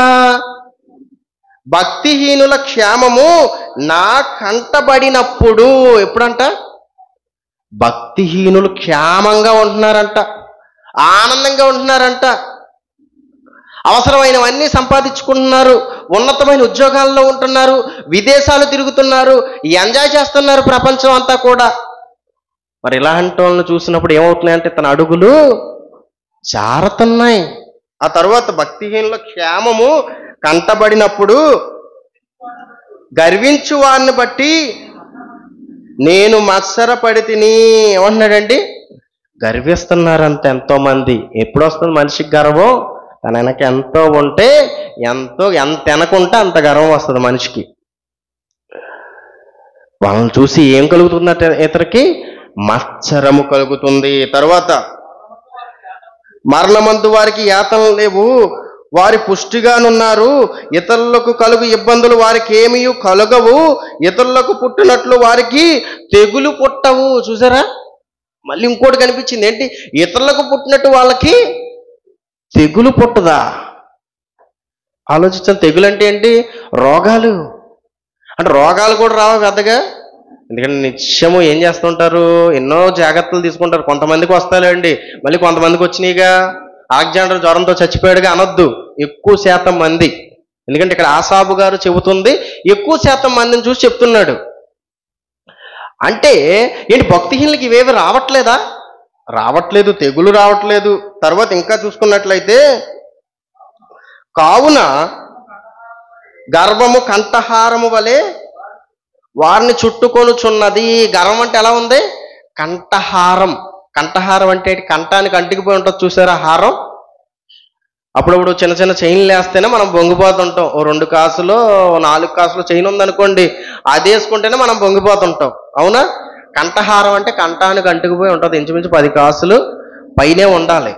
భక్తిహీనుల క్షేమము నా కంటబడినప్పుడు. ఎప్పుడంట? భక్తిహీనులు క్షేమంగా ఉంటున్నారంట, ఆనందంగా ఉంటున్నారంట. అవసరమైనవన్నీ సంపాదించుకుంటున్నారు, ఉన్నతమైన ఉద్యోగాల్లో ఉంటున్నారు, విదేశాలు తిరుగుతున్నారు, ఎంజాయ్ చేస్తున్నారు ప్రపంచం అంతా కూడా. మరి ఇలాంటి వాళ్ళని చూసినప్పుడు ఏమవుతున్నాయంటే తన అడుగులు జారుతున్నాయి. ఆ తర్వాత భక్తిహీనుల క్షేమము కంటబడినప్పుడు గర్వించు వారిని బట్టి నేను మత్సరపడి తిని. ఏమంటున్నాడండి? గర్విస్తున్నారంట ఎంతో మంది. ఎప్పుడు వస్తుంది మనిషికి గర్వం? తన వెనక ఎంతో ఉంటే, ఎంత వెనకుంటే అంత గర్వం వస్తుంది మనిషికి. వాళ్ళని చూసి ఏం కలుగుతుందంటే ఇతరికి మత్సరము కలుగుతుంది. తర్వాత మరణమందు వారికి యాతనలు లేవు, వారి పుష్టిగానున్నారు. ఇతరులకు కలుగు ఇబ్బందులు వారికి ఏమీ కలగవు, ఇతరులకు పుట్టినట్లు వారికి తెగులు పుట్టవు. చూసారా? మళ్ళీ ఇంకోటి కనిపించింది. ఏంటి? ఇతరులకు పుట్టినట్టు వాళ్ళకి తెగులు పుట్టదా? ఆలోచించాను. తెగులు అంటే ఏంటి? రోగాలు. అంటే రోగాలు కూడా రావు పెద్దగా, ఎందుకంటే నిత్యము ఏం చేస్తుంటారు? ఎన్నో జాగ్రత్తలు తీసుకుంటారు. కొంతమందికి వస్తాయండి, మళ్ళీ కొంతమందికి వచ్చినాయిగా. అలెగ్జాండర్ జ్వరంతో చచ్చిపోయాడుగా అనొద్దు, ఎక్కువ శాతం మంది. ఎందుకంటే ఇక్కడ ఆసాబు గారు చెబుతుంది ఎక్కువ శాతం మందిని చూసి చెప్తున్నాడు. అంటే ఏంటి? భక్తిహీనులకి ఇవేవి రావట్లేదా? రావట్లేదు, తెగులు రావట్లేదు. తర్వాత ఇంకా చూసుకున్నట్లయితే, కావున గర్వము కంఠహారము వలె వారిని చుట్టుకొనుచున్నది. గర్వం అంటే ఎలా ఉంది? కంఠహారం. కంఠహారం అంటే కంఠానికి అంటికిపోయి ఉంటుంది చూసారా హారం. అప్పుడప్పుడు చిన్న చిన్న చైన్లు వేస్తేనే మనం బొంగిపోతుంటాం. ఓ 2 కాసులో 4 కాసులో చైన్ ఉందనుకోండి, అది వేసుకుంటేనే మనం బొంగిపోతుంటాం. అవునా? కంఠహారం అంటే కంఠానికి అంటుకుపోయి ఉంటుంది, ఇంచుమించు 10 కాసులు పైనే ఉండాలి.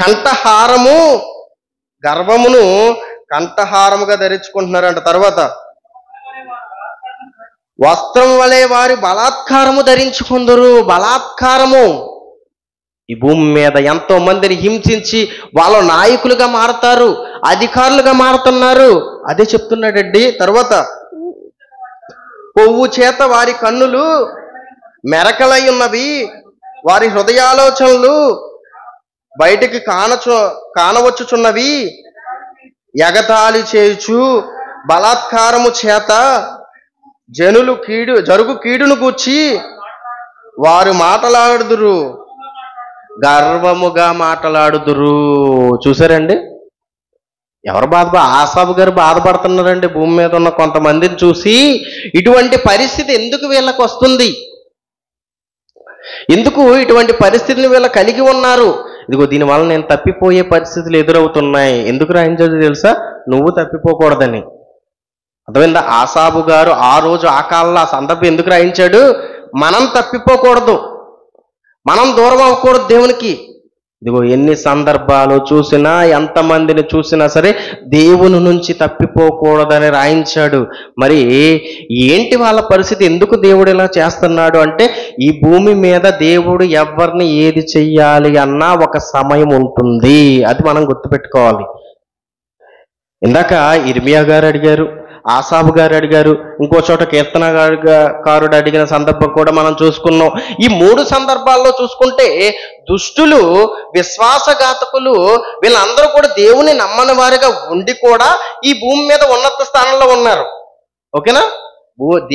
కంఠహారము, గర్వమును కంఠహారముగా ధరించుకుంటున్నారంట. తర్వాత వస్త్రం వలె వారి బలాత్కారము ధరించుకుందరు. బలాత్కారము. ఈ భూమి మీద ఎంతో మందిని హింసించి వాళ్ళ నాయకులుగా మారతారు, అధికారులుగా మారుతున్నారు. అదే చెప్తున్నాడండి. తర్వాత కొవ్వు చేత వారి కన్నులు మెరకలై ఉన్నవి, వారి హృదయాలోచనలు బయటికి కానవచ్చుచున్నవి, ఎగతాళి చేయుచు బలాత్కారము చేత జనులు జరుగు కీడును గూర్చి వారు మాటలాడుదురు, గర్వముగా మాటలాడుదురు. చూసారండి? ఎవరు ఆసాబు గారు బాధపడుతున్నారండి భూమి మీద ఉన్న కొంతమందిని చూసి. ఇటువంటి పరిస్థితి ఎందుకు వీళ్ళకు వస్తుంది? ఎందుకు ఇటువంటి పరిస్థితిని వీళ్ళు కలిగి ఉన్నారు? ఇదిగో దీనివల్ల నేను తప్పిపోయే పరిస్థితులు ఎదురవుతున్నాయి. ఎందుకు రాయించాడు తెలుసా? నువ్వు తప్పిపోకూడదని. అర్థమైందా? ఆసాబు గారు ఆ రోజు ఆ కాలంలో ఆ సందర్భం ఎందుకు రాయించాడు? మనం తప్పిపోకూడదు, మనం దూరం అవ్వకూడదు దేవునికి. ఇదిగో ఎన్ని సందర్భాలు చూసినా, ఎంతమందిని చూసినా సరే దేవుని నుంచి తప్పిపోకూడదని రాయించాడు. మరి ఏంటి వాళ్ళ పరిస్థితి? ఎందుకు దేవుడు ఇలా చేస్తున్నాడు అంటే, ఈ భూమి మీద దేవుడు ఎవరిని ఏది చెయ్యాలి అన్నా ఒక సమయం ఉంటుంది. అది మనం గుర్తుపెట్టుకోవాలి. ఇందాక ఇర్మియా గారు అడిగారు, ఆసాబు గారు అడిగారు, ఇంకో చోట కీర్తనకారుడు అడిగిన సందర్భం కూడా మనం చూసుకున్నాం. ఈ 3 సందర్భాల్లో చూసుకుంటే దుష్టులు, విశ్వాసఘాతకులు వీళ్ళందరూ కూడా దేవుని నమ్మని వారిగా ఉండి కూడా ఈ భూమి మీద ఉన్నత స్థానంలో ఉన్నారు. ఓకేనా?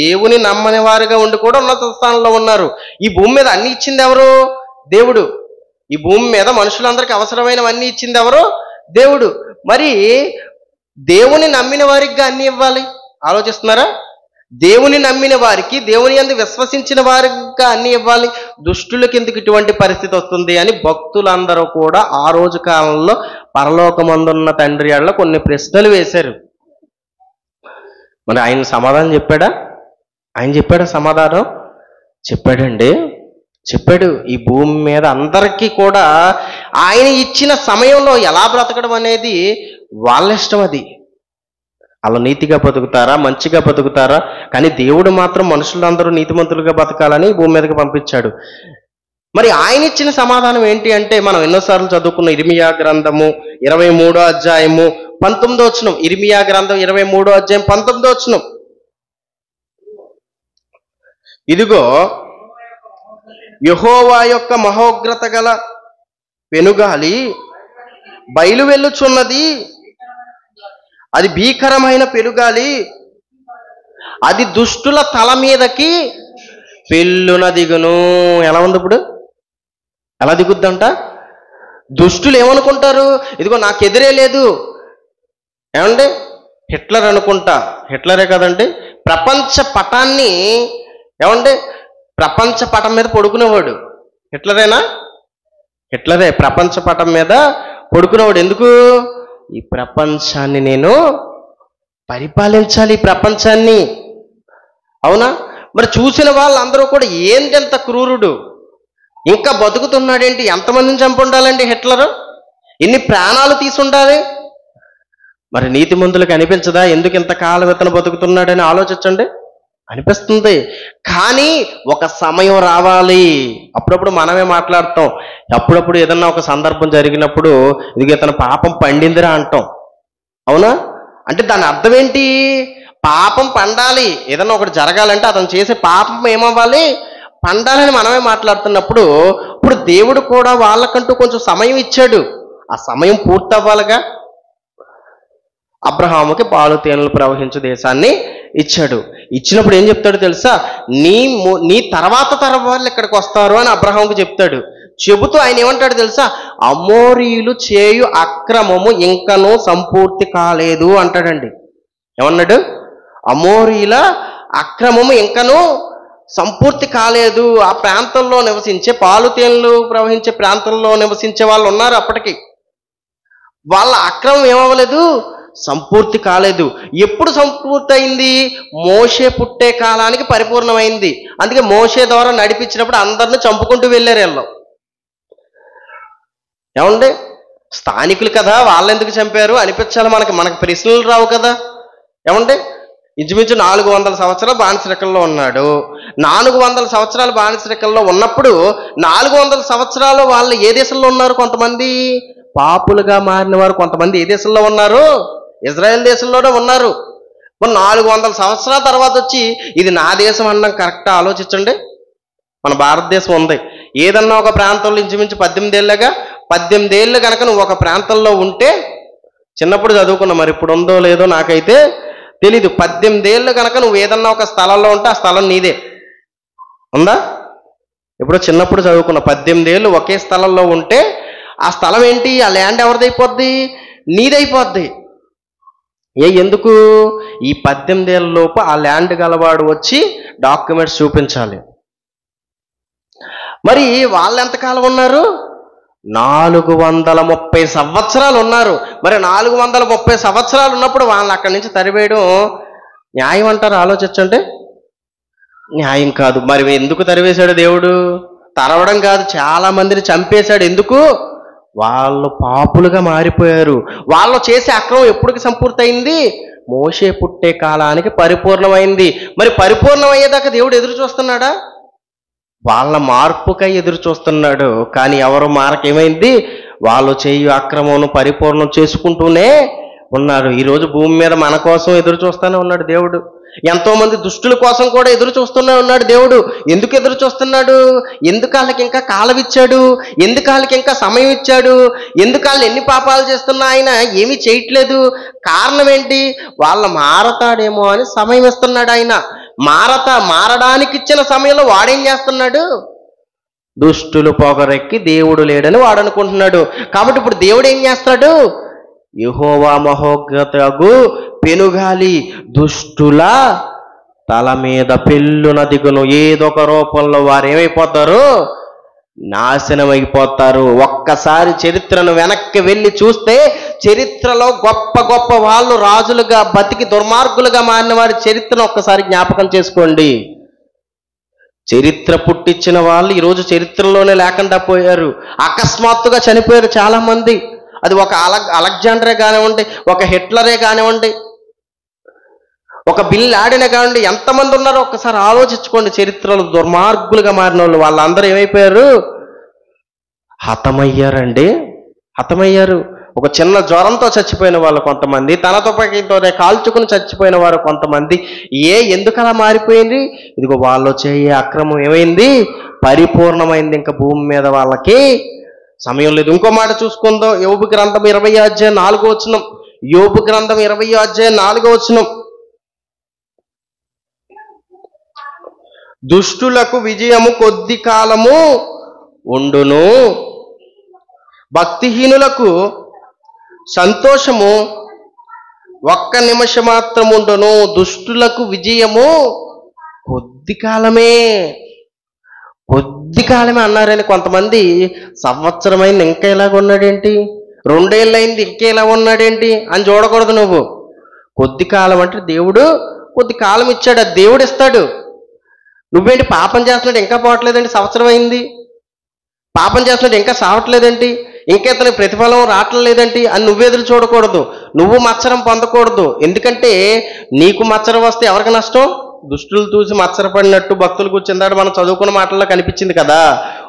దేవుని నమ్మని వారిగా ఉండి కూడా ఉన్నత స్థానంలో ఉన్నారు. ఈ భూమి మీద అన్ని ఇచ్చింది ఎవరు? దేవుడు. ఈ భూమి మీద మనుషులందరికీ అవసరమైనవన్నీ ఇచ్చింది ఎవరు? దేవుడు. మరి దేవుని నమ్మిన వారికి అన్ని ఇవ్వాలి. ఆలోచిస్తున్నారా? దేవుని నమ్మిన వారికి, దేవుని యందు విశ్వసించిన వారికి అన్ని ఇవ్వాలి. దుష్టులకి ఎందుకు ఇటువంటి పరిస్థితి వస్తుంది అని భక్తులందరూ కూడా ఆ రోజు కాలంలో పరలోకమందున్న తండ్రి అళ్ళ కొన్ని ప్రశ్నలు వేశారు. మరి ఆయన సమాధానం చెప్పాడా? ఆయన చెప్పాడా సమాధానం? చెప్పాడండి, చెప్పాడు. ఈ భూమి మీద అందరికీ కూడా ఆయన ఇచ్చిన సమయంలో ఎలా బ్రతకడం అనేది వాళ్ళ ఇష్టం. అది అలా నీతిగా బతుకుతారా, మంచిగా బతుకుతారా? కానీ దేవుడు మాత్రం మనుషులందరూ నీతిమంతులుగా బతకాలని భూమి మీదకి పంపించాడు. మరి ఆయన ఇచ్చిన సమాధానం ఏంటి అంటే, మనం ఎన్నోసార్లు చదువుకున్న ఇర్మియా గ్రంథము 23వ అధ్యాయము 19వ వచనం. ఇర్మియా గ్రంథం 23వ అధ్యాయం 19వ వచనం. ఇదిగో యెహోవా యొక్క మహోగ్రత గల పెనుగాలి బయలు వెళ్ళుచున్నది, అది భీకరమైన పెనుగాలి, అది దుష్టుల తల మీదకి పెళ్ళున దిగును. ఎలా ఉంది ఇప్పుడు? ఎలా దిగుద్దంట? దుష్టులు ఏమనుకుంటారు? ఇదిగో నాకు ఎదురే లేదు. ఏమండి? హిట్లర్ అనుకుంటా, హిట్లరే కదండి, ప్రపంచ పటాన్ని, ఏమండి, ప్రపంచ పటం మీద పడుకునేవాడు హిట్లరేనా? హిట్లరే ప్రపంచ పటం మీద పడుకునేవాడు. ఎందుకు? ఈ ప్రపంచాన్ని నేను పరిపాలించాలి, ఈ ప్రపంచాన్ని. అవునా? మరి చూసిన వాళ్ళందరూ కూడా ఏంటంత క్రూరుడు, ఇంకా బతుకుతున్నాడేంటి, ఎంతమందిని చంపుండాలండి హిట్లరు, ఎన్ని ప్రాణాలు తీసుండాలి? మరి నీతిమంతులకు అనిపించదా ఎందుకు ఇంతకాలం ఇతను బతుకుతున్నాడని? ఆలోచించండి, అనిపిస్తుంది. కానీ ఒక సమయం రావాలి. అప్పుడప్పుడు మనమే మాట్లాడతాం, అప్పుడప్పుడు ఏదన్నా ఒక సందర్భం జరిగినప్పుడు ఇది ఇతను పాపం పండిందిరా అంటాం. అవునా? అంటే దాని అర్థం ఏంటి? పాపం పండాలి, ఏదన్నా ఒకటి జరగాలంటే అతను చేసే పాపం ఏమవ్వాలి? పండాలని మనమే మాట్లాడుతున్నప్పుడు, ఇప్పుడు దేవుడు కూడా వాళ్ళకంటూ కొంచెం సమయం ఇచ్చాడు. ఆ సమయం పూర్తవ్వాలిగా. అబ్రహాముకి పాలు తేనెలు ప్రవహించు దేశాన్ని ఇచ్చాడు. ఇచ్చినప్పుడు ఏం చెప్తాడు తెలుసా? నీ తర్వాత వాళ్ళు ఇక్కడికి వస్తారు అని అబ్రహాముకి చెప్తాడు. చెబుతూ ఆయన ఏమంటాడు తెలుసా? అమోరీయులు చేయు అక్రమము ఇంకనూ సంపూర్తి కాలేదు అంటాడండి. ఏమన్నాడు? అమోరీయుల అక్రమము ఇంకనూ సంపూర్తి కాలేదు. ఆ ప్రాంతంలో నివసించే, పాలు తేనెలు ప్రవహించే ప్రాంతంలో నివసించే వాళ్ళు ఉన్నారు అప్పటికి. వాళ్ళ అక్రమం ఏమవ్వలేదు, సంపూర్తి కాలేదు. ఎప్పుడు సంపూర్తి అయింది? మోషే పుట్టే కాలానికి పరిపూర్ణమైంది. అందుకే మోషే ద్వారా నడిపించినప్పుడు అందరిని చంపుకుంటూ వెళ్ళారు వీళ్ళు. ఏమండి? స్థానికులు కదా, వాళ్ళు ఎందుకు చంపారు అనిపించాలి మనకు ప్రశ్నలు రావు కదా. ఏమండి? ఇంచుమించు 400 సంవత్సరాలు బానిసరికల్లో ఉన్నాడు. 400 సంవత్సరాలు బానిసరికల్లో ఉన్నప్పుడు 400 సంవత్సరాలు వాళ్ళు ఏ దేశంలో ఉన్నారు? కొంతమంది పాపులుగా మారిన వారు కొంతమంది ఏ దేశంలో ఉన్నారు? ఇజ్రాయెల్ దేశంలోనే ఉన్నారు. మరి 400 సంవత్సరాల తర్వాత వచ్చి ఇది నా దేశం అన్నాం కరెక్టా? ఆలోచించండి. మన భారతదేశం ఉంది, ఏదన్నా ఒక ప్రాంతంలో ఇంచుమించు 18 ఏళ్ళగా, 18 ఏళ్ళు కనుక నువ్వు ఒక ప్రాంతంలో ఉంటే, చిన్నప్పుడు చదువుకున్నా, మరి ఇప్పుడు ఉందో లేదో నాకైతే తెలీదు. 18 ఏళ్ళు కనుక నువ్వు ఏదన్నా ఒక స్థలంలో ఉంటే ఆ స్థలం నీదే. ఉందా? ఇప్పుడు చిన్నప్పుడు చదువుకున్న 18 ఏళ్ళు ఒకే స్థలంలో ఉంటే ఆ స్థలం ఏంటి? ఆ ల్యాండ్ ఎవరిదైపోద్ది? నీదైపోద్ది. ఎందుకు? ఈ 18 ఏళ్ళ లోపు ఆ ల్యాండ్ గలవాడు వచ్చి డాక్యుమెంట్స్ చూపించాలి. మరి వాళ్ళు ఎంతకాలం ఉన్నారు? 430 సంవత్సరాలు ఉన్నారు. మరి 430 సంవత్సరాలు ఉన్నప్పుడు వాళ్ళని అక్కడి నుంచి తరివేయడం న్యాయం అంటారు? ఆలోచించండి. న్యాయం కాదు. మరి ఎందుకు తరివేశాడు దేవుడు? తరవడం కాదు, చాలా మందిని చంపేశాడు. ఎందుకు? వాళ్ళు పాపులుగా మారిపోయారు. వాళ్ళు చేసే అక్రమం ఎప్పటికి సంపూర్తయింది? మోషే పుట్టే కాలానికి పరిపూర్ణమైంది. మరి పరిపూర్ణమయ్యేదాకా దేవుడు ఎదురు చూస్తున్నాడా? వాళ్ళ మార్పుకై ఎదురు చూస్తున్నాడు. కానీ ఎవరు మారకేమైంది? వాళ్ళు చేయు అక్రమం పరిపూర్ణం చేసుకుంటూనే ఉన్నారు. ఈరోజు భూమి మీద మన కోసం ఎదురు చూస్తూనే ఉన్నాడు దేవుడు. ఎంతో మంది దుష్టుల కోసం కూడా ఎదురు చూస్తూనే ఉన్నాడు దేవుడు. ఎందుకు ఎదురు చూస్తున్నాడు? ఎందుకు వాళ్ళకి ఇంకా కాలం ఇచ్చాడు? ఎందుకు వాళ్ళకి ఇంకా సమయం ఇచ్చాడు? ఎందుకు వాళ్ళు ఎన్ని పాపాలు చేస్తున్నా ఆయన ఏమీ చేయట్లేదు? కారణం ఏంటి? వాళ్ళ మారతాడేమో అని సమయం ఇస్తున్నాడు ఆయన. మారడానికి ఇచ్చిన సమయంలో వాడేం చేస్తున్నాడు? దుష్టులు పొగరెక్కి దేవుడు లేడని వాడు అనుకుంటున్నాడు. కాబట్టి ఇప్పుడు దేవుడు ఏం చేస్తాడు? యెహోవా మహోగ్రతగు పెనుగాలి దుష్టుల తల మీద పెళ్ళున దిగును. ఏదొక రూపంలో వారు ఏమైపోతారు? నాశనమైపోతారు. ఒక్కసారి చరిత్రను వెనక్కి వెళ్ళి చూస్తే, చరిత్రలో గొప్ప గొప్ప వాళ్ళు రాజులుగా బతికి దుర్మార్గులుగా మారిన వారి చరిత్రను ఒక్కసారి జ్ఞాపకం చేసుకోండి. చరిత్ర పుట్టించిన వాళ్ళు ఈరోజు చరిత్రలోనే లేకుండా పోయారు. అకస్మాత్తుగా చనిపోయారు చాలా మంది. అది ఒక అలెగ్జాండరే కానివ్వండి, ఒక హిట్లరే కానివ్వండి, ఒక బిల్ లాడెనే కానివ్వండి, ఎంతమంది ఉన్నారో ఒక్కసారి ఆలోచించుకోండి. చరిత్రలో దుర్మార్గులుగా మారిన వాళ్ళు వాళ్ళందరూ ఏమైపోయారు? హతమయ్యారండి, హతమయ్యారు. ఒక చిన్న జ్వరంతో చచ్చిపోయిన వాళ్ళు కొంతమంది, తన తుపాకీతోనే కాల్చుకుని చచ్చిపోయిన వారు కొంతమంది. ఎందుకు అలా మారిపోయింది? ఇదిగో వాళ్ళు చేయే అక్రమం ఏమైంది? పరిపూర్ణమైంది. ఇంకా భూమి మీద వాళ్ళకి సమయం లేదు. ఇంకో మాట చూసుకుందాం. యోబు గ్రంథం 20 అధ్యాయం 4 వచనం. యోబు గ్రంథం 20 అధ్యాయం 4 వచనం. దుష్టులకు విజయము కొద్ది కాలము ఉండును, భక్తిహీనులకు సంతోషము ఒక్క నిమిషం మాత్రం ఉండును. దుష్టులకు విజయము కొద్ది కాలమే, కొద్ది కాలమే అన్నారని కొంతమంది సంవత్సరమైంది ఇంకా ఇలాగ ఉన్నాడేంటి, 2 ఏళ్ళైంది ఇంకా ఇలా ఉన్నాడేంటి అని చూడకూడదు నువ్వు. కొద్ది కాలం అంటే దేవుడు కొద్ది కాలం ఇచ్చాడు, అది దేవుడు ఇస్తాడు. నువ్వేంటి పాపం చేస్తున్నాడు ఇంకా పోవట్లేదండి, సంవత్సరం అయింది, పాపం చేస్తున్నాడు ఇంకా సావట్లేదండి, ఇంకా ఇతనికి ప్రతిఫలం రావట్లేదండి అని నువ్వెదురు చూడకూడదు. నువ్వు మత్సరం పొందకూడదు. ఎందుకంటే నీకు మత్సరం వస్తే ఎవరికి నష్టం? దుష్టులు చూసి మత్సరపడినట్టు భక్తులు కూర్చుందాడు మనం చదువుకున్న మాటల్లో కనిపించింది కదా.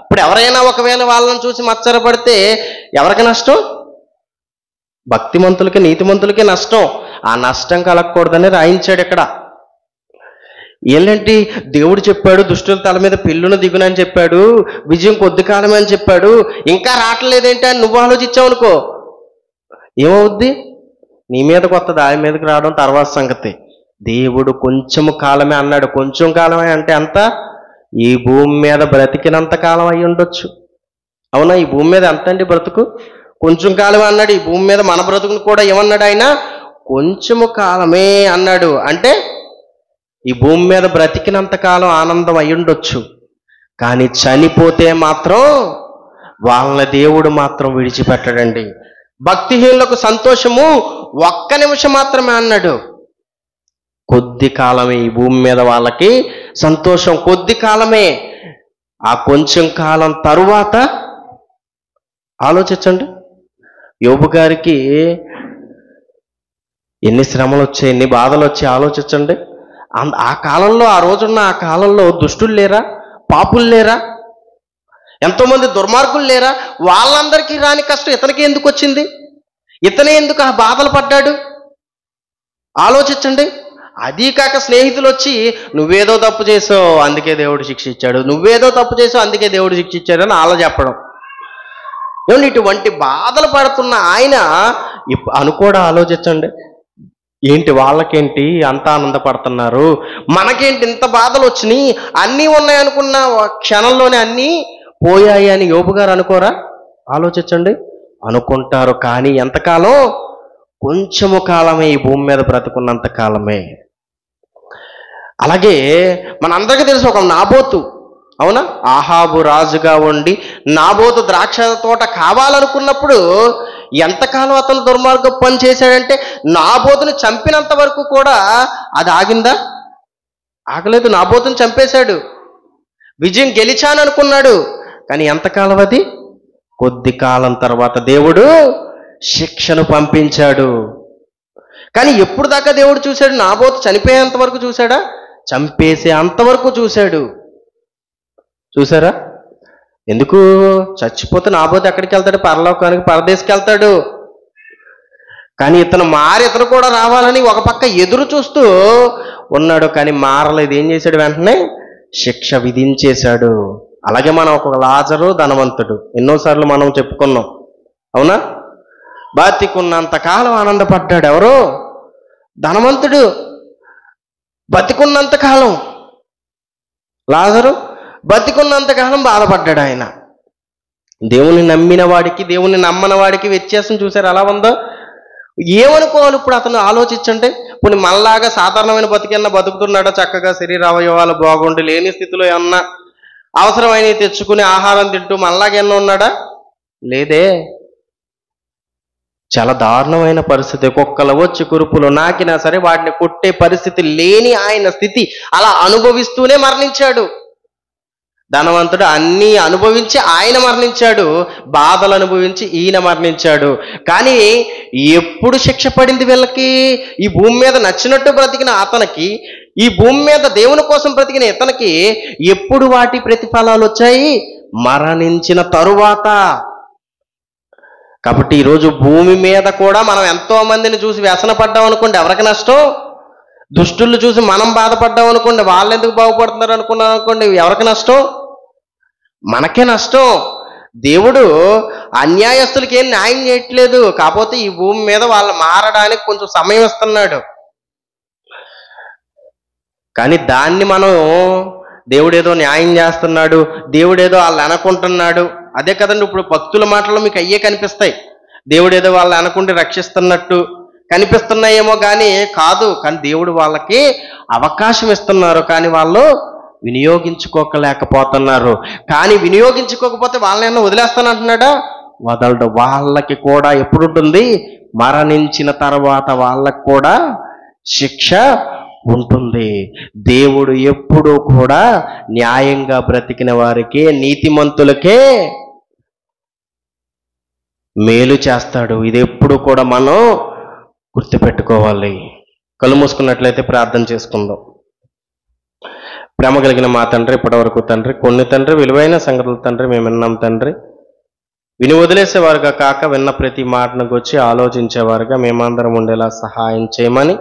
ఇప్పుడు ఎవరైనా ఒకవేళ వాళ్ళని చూసి మత్సరపడితే ఎవరికి నష్టం? భక్తిమంతులకి నీతిమంతులకి నష్టం. ఆ నష్టం కలగకూడదని రాయించాడు ఇక్కడ. ఏంటంటే దేవుడు చెప్పాడు దుష్టుల తల మీద పిల్లును దిగునని చెప్పాడు, విజయం కొద్ది కాలమే అని చెప్పాడు, ఇంకా రావట్లేదేంటి అని నువ్వు ఆలోచించావు అనుకో, ఏమవుద్ది? నీ మీదకి వస్తుంది, ఆయన మీదకి రావడం తర్వాత సంగతి. దేవుడు కొంచెము కాలమే అన్నాడు. కొంచెం కాలమే అంటే అంత ఈ భూమి మీద బ్రతికినంత కాలం అయి ఉండొచ్చు. అవునా? ఈ భూమి మీద ఎంత అండి బ్రతుకు? కొంచెం కాలమే అన్నాడు. ఈ భూమి మీద మన బ్రతుకును కూడా ఏమన్నాడు ఆయన? కొంచెము కాలమే అన్నాడు. అంటే ఈ భూమి మీద బ్రతికినంత కాలం ఆనందం అయి ఉండొచ్చు, కానీ చనిపోతే మాత్రం వాళ్ళ దేవుడు మాత్రం విడిచిపెట్టడండి. భక్తిహీనులకు సంతోషము ఒక్క నిమిషం మాత్రమే అన్నాడు. కొద్ది కాలమే ఈ భూమి మీద వాళ్ళకి సంతోషం, కొద్ది కాలమే. ఆ కొంచెం కాలం తరువాత ఆలోచించండి. యోబు గారికి ఎన్ని శ్రమలు వచ్చాయి, ఎన్ని బాధలు వచ్చాయి ఆలోచించండి. ఆ కాలంలో, ఆ రోజున్న ఆ కాలంలో దుష్టులు లేరా? పాపులు లేరా? ఎంతోమంది దుర్మార్గులు లేరా? వాళ్ళందరికీ రాని కష్టం ఇతనికి ఎందుకు వచ్చింది? ఇతనే ఎందుకు ఆ బాధలు పడ్డాడు? ఆలోచించండి. అదీ కాక స్నేహితులు వచ్చి నువ్వేదో తప్పు చేసావు అందుకే దేవుడు శిక్ష ఇచ్చాడు, నువ్వేదో తప్పు చేసావు అందుకే దేవుడు శిక్ష ఇచ్చాడు అని అలా చెప్పడం. ఏమండి, ఇటువంటి బాధలు పడుతున్న ఆయన అనుకోడా? ఆలోచించండి. ఏంటి వాళ్ళకేంటి అంత ఆనందపడుతున్నారు, మనకేంటి ఇంత బాధలు వచ్చినాయి, అన్నీ ఉన్నాయనుకున్న క్షణంలోనే అన్నీ పోయాయి అని యోబు గారు అనుకోరా? ఆలోచించండి. అనుకుంటారు, కానీ ఎంతకాలం? కొంచెము కాలమే, ఈ భూమి మీద బ్రతుకున్నంత కాలమే. అలాగే మనందరికీ తెలుసు ఒక నాబోతు, అవునా? ఆహాబు రాజుగా ఉండి నాబోతు ద్రాక్ష తోట కావాలనుకున్నప్పుడు ఎంతకాలం అతను దుర్మార్గ పని చేశాడంటే నాబోతుని చంపినంత వరకు కూడా అది ఆగిందా? ఆగలేదు. నాబోతుని చంపేశాడు. విజయం గెలిచాను అనుకున్నాడు, కానీ ఎంతకాలం అది? కొద్ది కాలం తర్వాత దేవుడు శిక్షను పంపించాడు. కానీ ఎప్పుడు దాకా దేవుడు చూశాడు? నాబోతు చనిపోయేంత వరకు చూశాడా? చంపేసే అంతవరకు చూశాడు. చూసారా? ఎందుకు? చచ్చిపోతే నాబోతు ఎక్కడికి వెళ్తాడు? పరలోకానికి, పరదేశకి వెళ్తాడు. కానీ ఇతను మారి ఇతను కూడా రావాలని ఒక పక్క ఎదురు చూస్తూ ఉన్నాడు, కానీ మారలేదు. ఏం చేశాడు? వెంటనే శిక్ష విధించేశాడు. అలాగే మనం ఒక లాజరు ధనవంతుడు ఎన్నోసార్లు మనం చెప్పుకున్నాం, అవునా? బతికున్నంత కాలం ఆనందపడ్డాడు. ఎవరు? ధనవంతుడు. బతికున్నంత కాలం. లాజరు బతికున్నంత కాలం బాధపడ్డాడు. ఆయన దేవుని నమ్మిన వాడికి దేవుని నమ్మని వాడికి వ్యత్యాసం చూశారు ఎలా ఉందో? ఏమనుకోవాలి ఇప్పుడు అతను? ఆలోచించండి. ఇప్పుడు మనలాగా సాధారణమైన బతికన్నా బతుకుతున్నాడా? చక్కగా శరీర అవయవాలు బాగుండి లేని స్థితిలో ఏమన్నా అవసరమైనవి తెచ్చుకుని ఆహారం తింటూ మనలాగేమన్నా ఉన్నాడా? లేదే. చాలా దారుణమైన పరిస్థితి. కుక్కలు వచ్చి కురుపులు నాకినా సరే వాటిని కొట్టే పరిస్థితి లేని ఆయన స్థితి, అలా అనుభవిస్తూనే మరణించాడు. ధనవంతుడు అన్నీ అనుభవించి ఆయన మరణించాడు, బాధలు అనుభవించి ఈయన మరణించాడు. కానీ ఎప్పుడు శిక్ష పడింది వీళ్ళకి? ఈ భూమి మీద నచ్చినట్టు బ్రతికిన అతనికి, ఈ భూమి మీద దేవుని కోసం బ్రతికిన ఇతనికి ఎప్పుడు వాటి ప్రతిఫలాలు వచ్చాయి? మరణించిన తరువాత. కాబట్టి ఈరోజు భూమి మీద కూడా మనం ఎంతో మందిని చూసి వ్యసన పడ్డాం అనుకోండి, ఎవరికి నష్టం? దుష్టులు చూసి మనం బాధపడ్డాం అనుకోండి, వాళ్ళు ఎందుకు బాగుపడుతున్నారు అనుకున్నాం అనుకోండి, ఎవరికి నష్టం? మనకే నష్టం. దేవుడు అన్యాయస్తులకి ఏం న్యాయం చేయట్లేదు, కాకపోతే ఈ భూమి మీద వాళ్ళు మారడానికి కొంచెం సమయం ఇస్తున్నాడు. కానీ దాన్ని మనం దేవుడేదో న్యాయం చేస్తున్నాడు, దేవుడేదో వాళ్ళు అనుకుంటున్నాడు, అదే కదండి ఇప్పుడు భక్తుల మాటల్లో మీకు అయ్యే కనిపిస్తాయి. దేవుడేదో వాళ్ళు అనుకుంటే రక్షిస్తున్నట్టు కనిపిస్తున్నాయేమో కానీ కాదు. కానీ దేవుడు వాళ్ళకి అవకాశం ఇస్తున్నారు, కానీ వాళ్ళు వినియోగించుకోలేకపోతున్నారు. కానీ వినియోగించుకోకపోతే వాళ్ళని వదిలేస్తానంటున్నాడా? వదలడు. వాళ్ళకి కూడా ఎప్పుడు ఉంటుంది? మరణించిన తర్వాత వాళ్ళకి కూడా శిక్ష ఉంటుంది. దేవుడు ఎప్పుడూ కూడా న్యాయంగా బ్రతికిన వారికి, నీతిమంతులకే మేలు చేస్తాడు. ఇది ఎప్పుడు కూడా మనం గుర్తుపెట్టుకోవాలి. కళ్ళు మూసుకున్నట్లయితే ప్రార్థన చేసుకుందాం. ప్రేమ కలిగిన మా తండ్రి, ఇప్పటివరకు తండ్రి కొన్ని తండ్రి విలువైన సంగతులు తండ్రి మేము విన్నాం తండ్రి. విని వదిలేసేవారుగా కాక విన్న ప్రతి మాటను గురించి ఆలోచించేవారుగా మేమందరం ఉండేలా సహాయం చేయమని,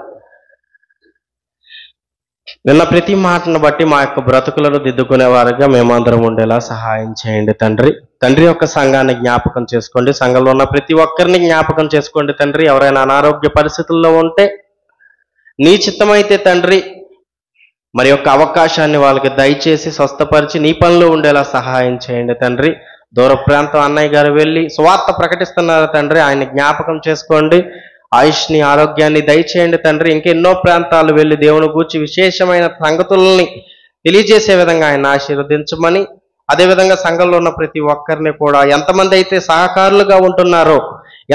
విన్న ప్రతి మాటను బట్టి మా యొక్క బ్రతుకులను దిద్దుకునేవారుగా మేమందరం ఉండేలా సహాయం చేయండి తండ్రి. తండ్రి యొక్క సంఘాన్ని జ్ఞాపకం చేసుకోండి, సంఘంలో ఉన్న ప్రతి ఒక్కరిని జ్ఞాపకం చేసుకోండి తండ్రి. ఎవరైనా అనారోగ్య పరిస్థితుల్లో ఉంటే నీ చిత్తమైతే తండ్రి మరి యొక్క అవకాశాన్ని వాళ్ళకి దయచేసి స్వస్థపరిచి నీ పనిలో ఉండేలా సహాయం చేయండి తండ్రి. దూర ప్రాంతం అన్నయ్య గారు వెళ్ళి సువార్త ప్రకటిస్తున్నారు తండ్రి, ఆయన జ్ఞాపకం చేసుకోండి. ఆయుష్ని, ఆరోగ్యాన్ని దయచేయండి తండ్రి. ఇంకెన్నో ప్రాంతాలు వెళ్ళి దేవుని గూర్చి విశేషమైన సంగతుల్ని తెలియజేసే విధంగా ఆయన ఆశీర్వదించమని, అదేవిధంగా సంఘంలో ఉన్న ప్రతి ఒక్కరిని కూడా ఎంతమంది అయితే సహకారులుగా ఉంటున్నారో,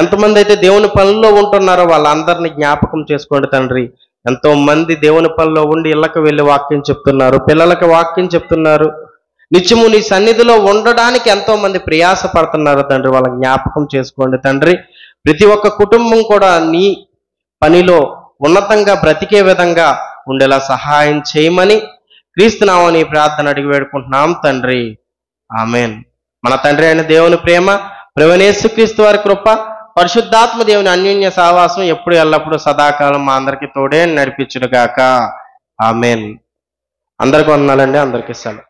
ఎంతమంది అయితే దేవుని పనుల్లో ఉంటున్నారో వాళ్ళందరినీ జ్ఞాపకం చేసుకోండి తండ్రి. ఎంతో మంది దేవుని పనిలో ఉండి ఇళ్ళకు వెళ్ళి వాక్యం చెప్తున్నారు, పిల్లలకు వాక్యం చెప్తున్నారు, నిత్యము నీ సన్నిధిలో ఉండడానికి ఎంతో మంది ప్రయాస పడుతున్నారు తండ్రి. వాళ్ళ జ్ఞాపకం చేసుకోండి తండ్రి. ప్రతి ఒక్క కుటుంబం కూడా నీ పనిలో ఉన్నతంగా బ్రతికే విధంగా ఉండేలా సహాయం చేయమని క్రీస్తునామని ప్రార్థన అడిగి వేడుకుంటున్నాం తండ్రి. ఆమెన్. మన తండ్రి అయిన దేవుని ప్రేమ, ప్రభువైన యేసుక్రీస్తు వారి కృప, పరిశుద్ధాత్మ దేవుని అన్యోన్య సహవాసం ఎప్పుడు ఎల్లప్పుడూ సదాకాలం మా అందరికీ తోడే నడిపించునుగాక. ఆమెన్. అందరికీ వందనాలండి. అందరికీ సెలవు.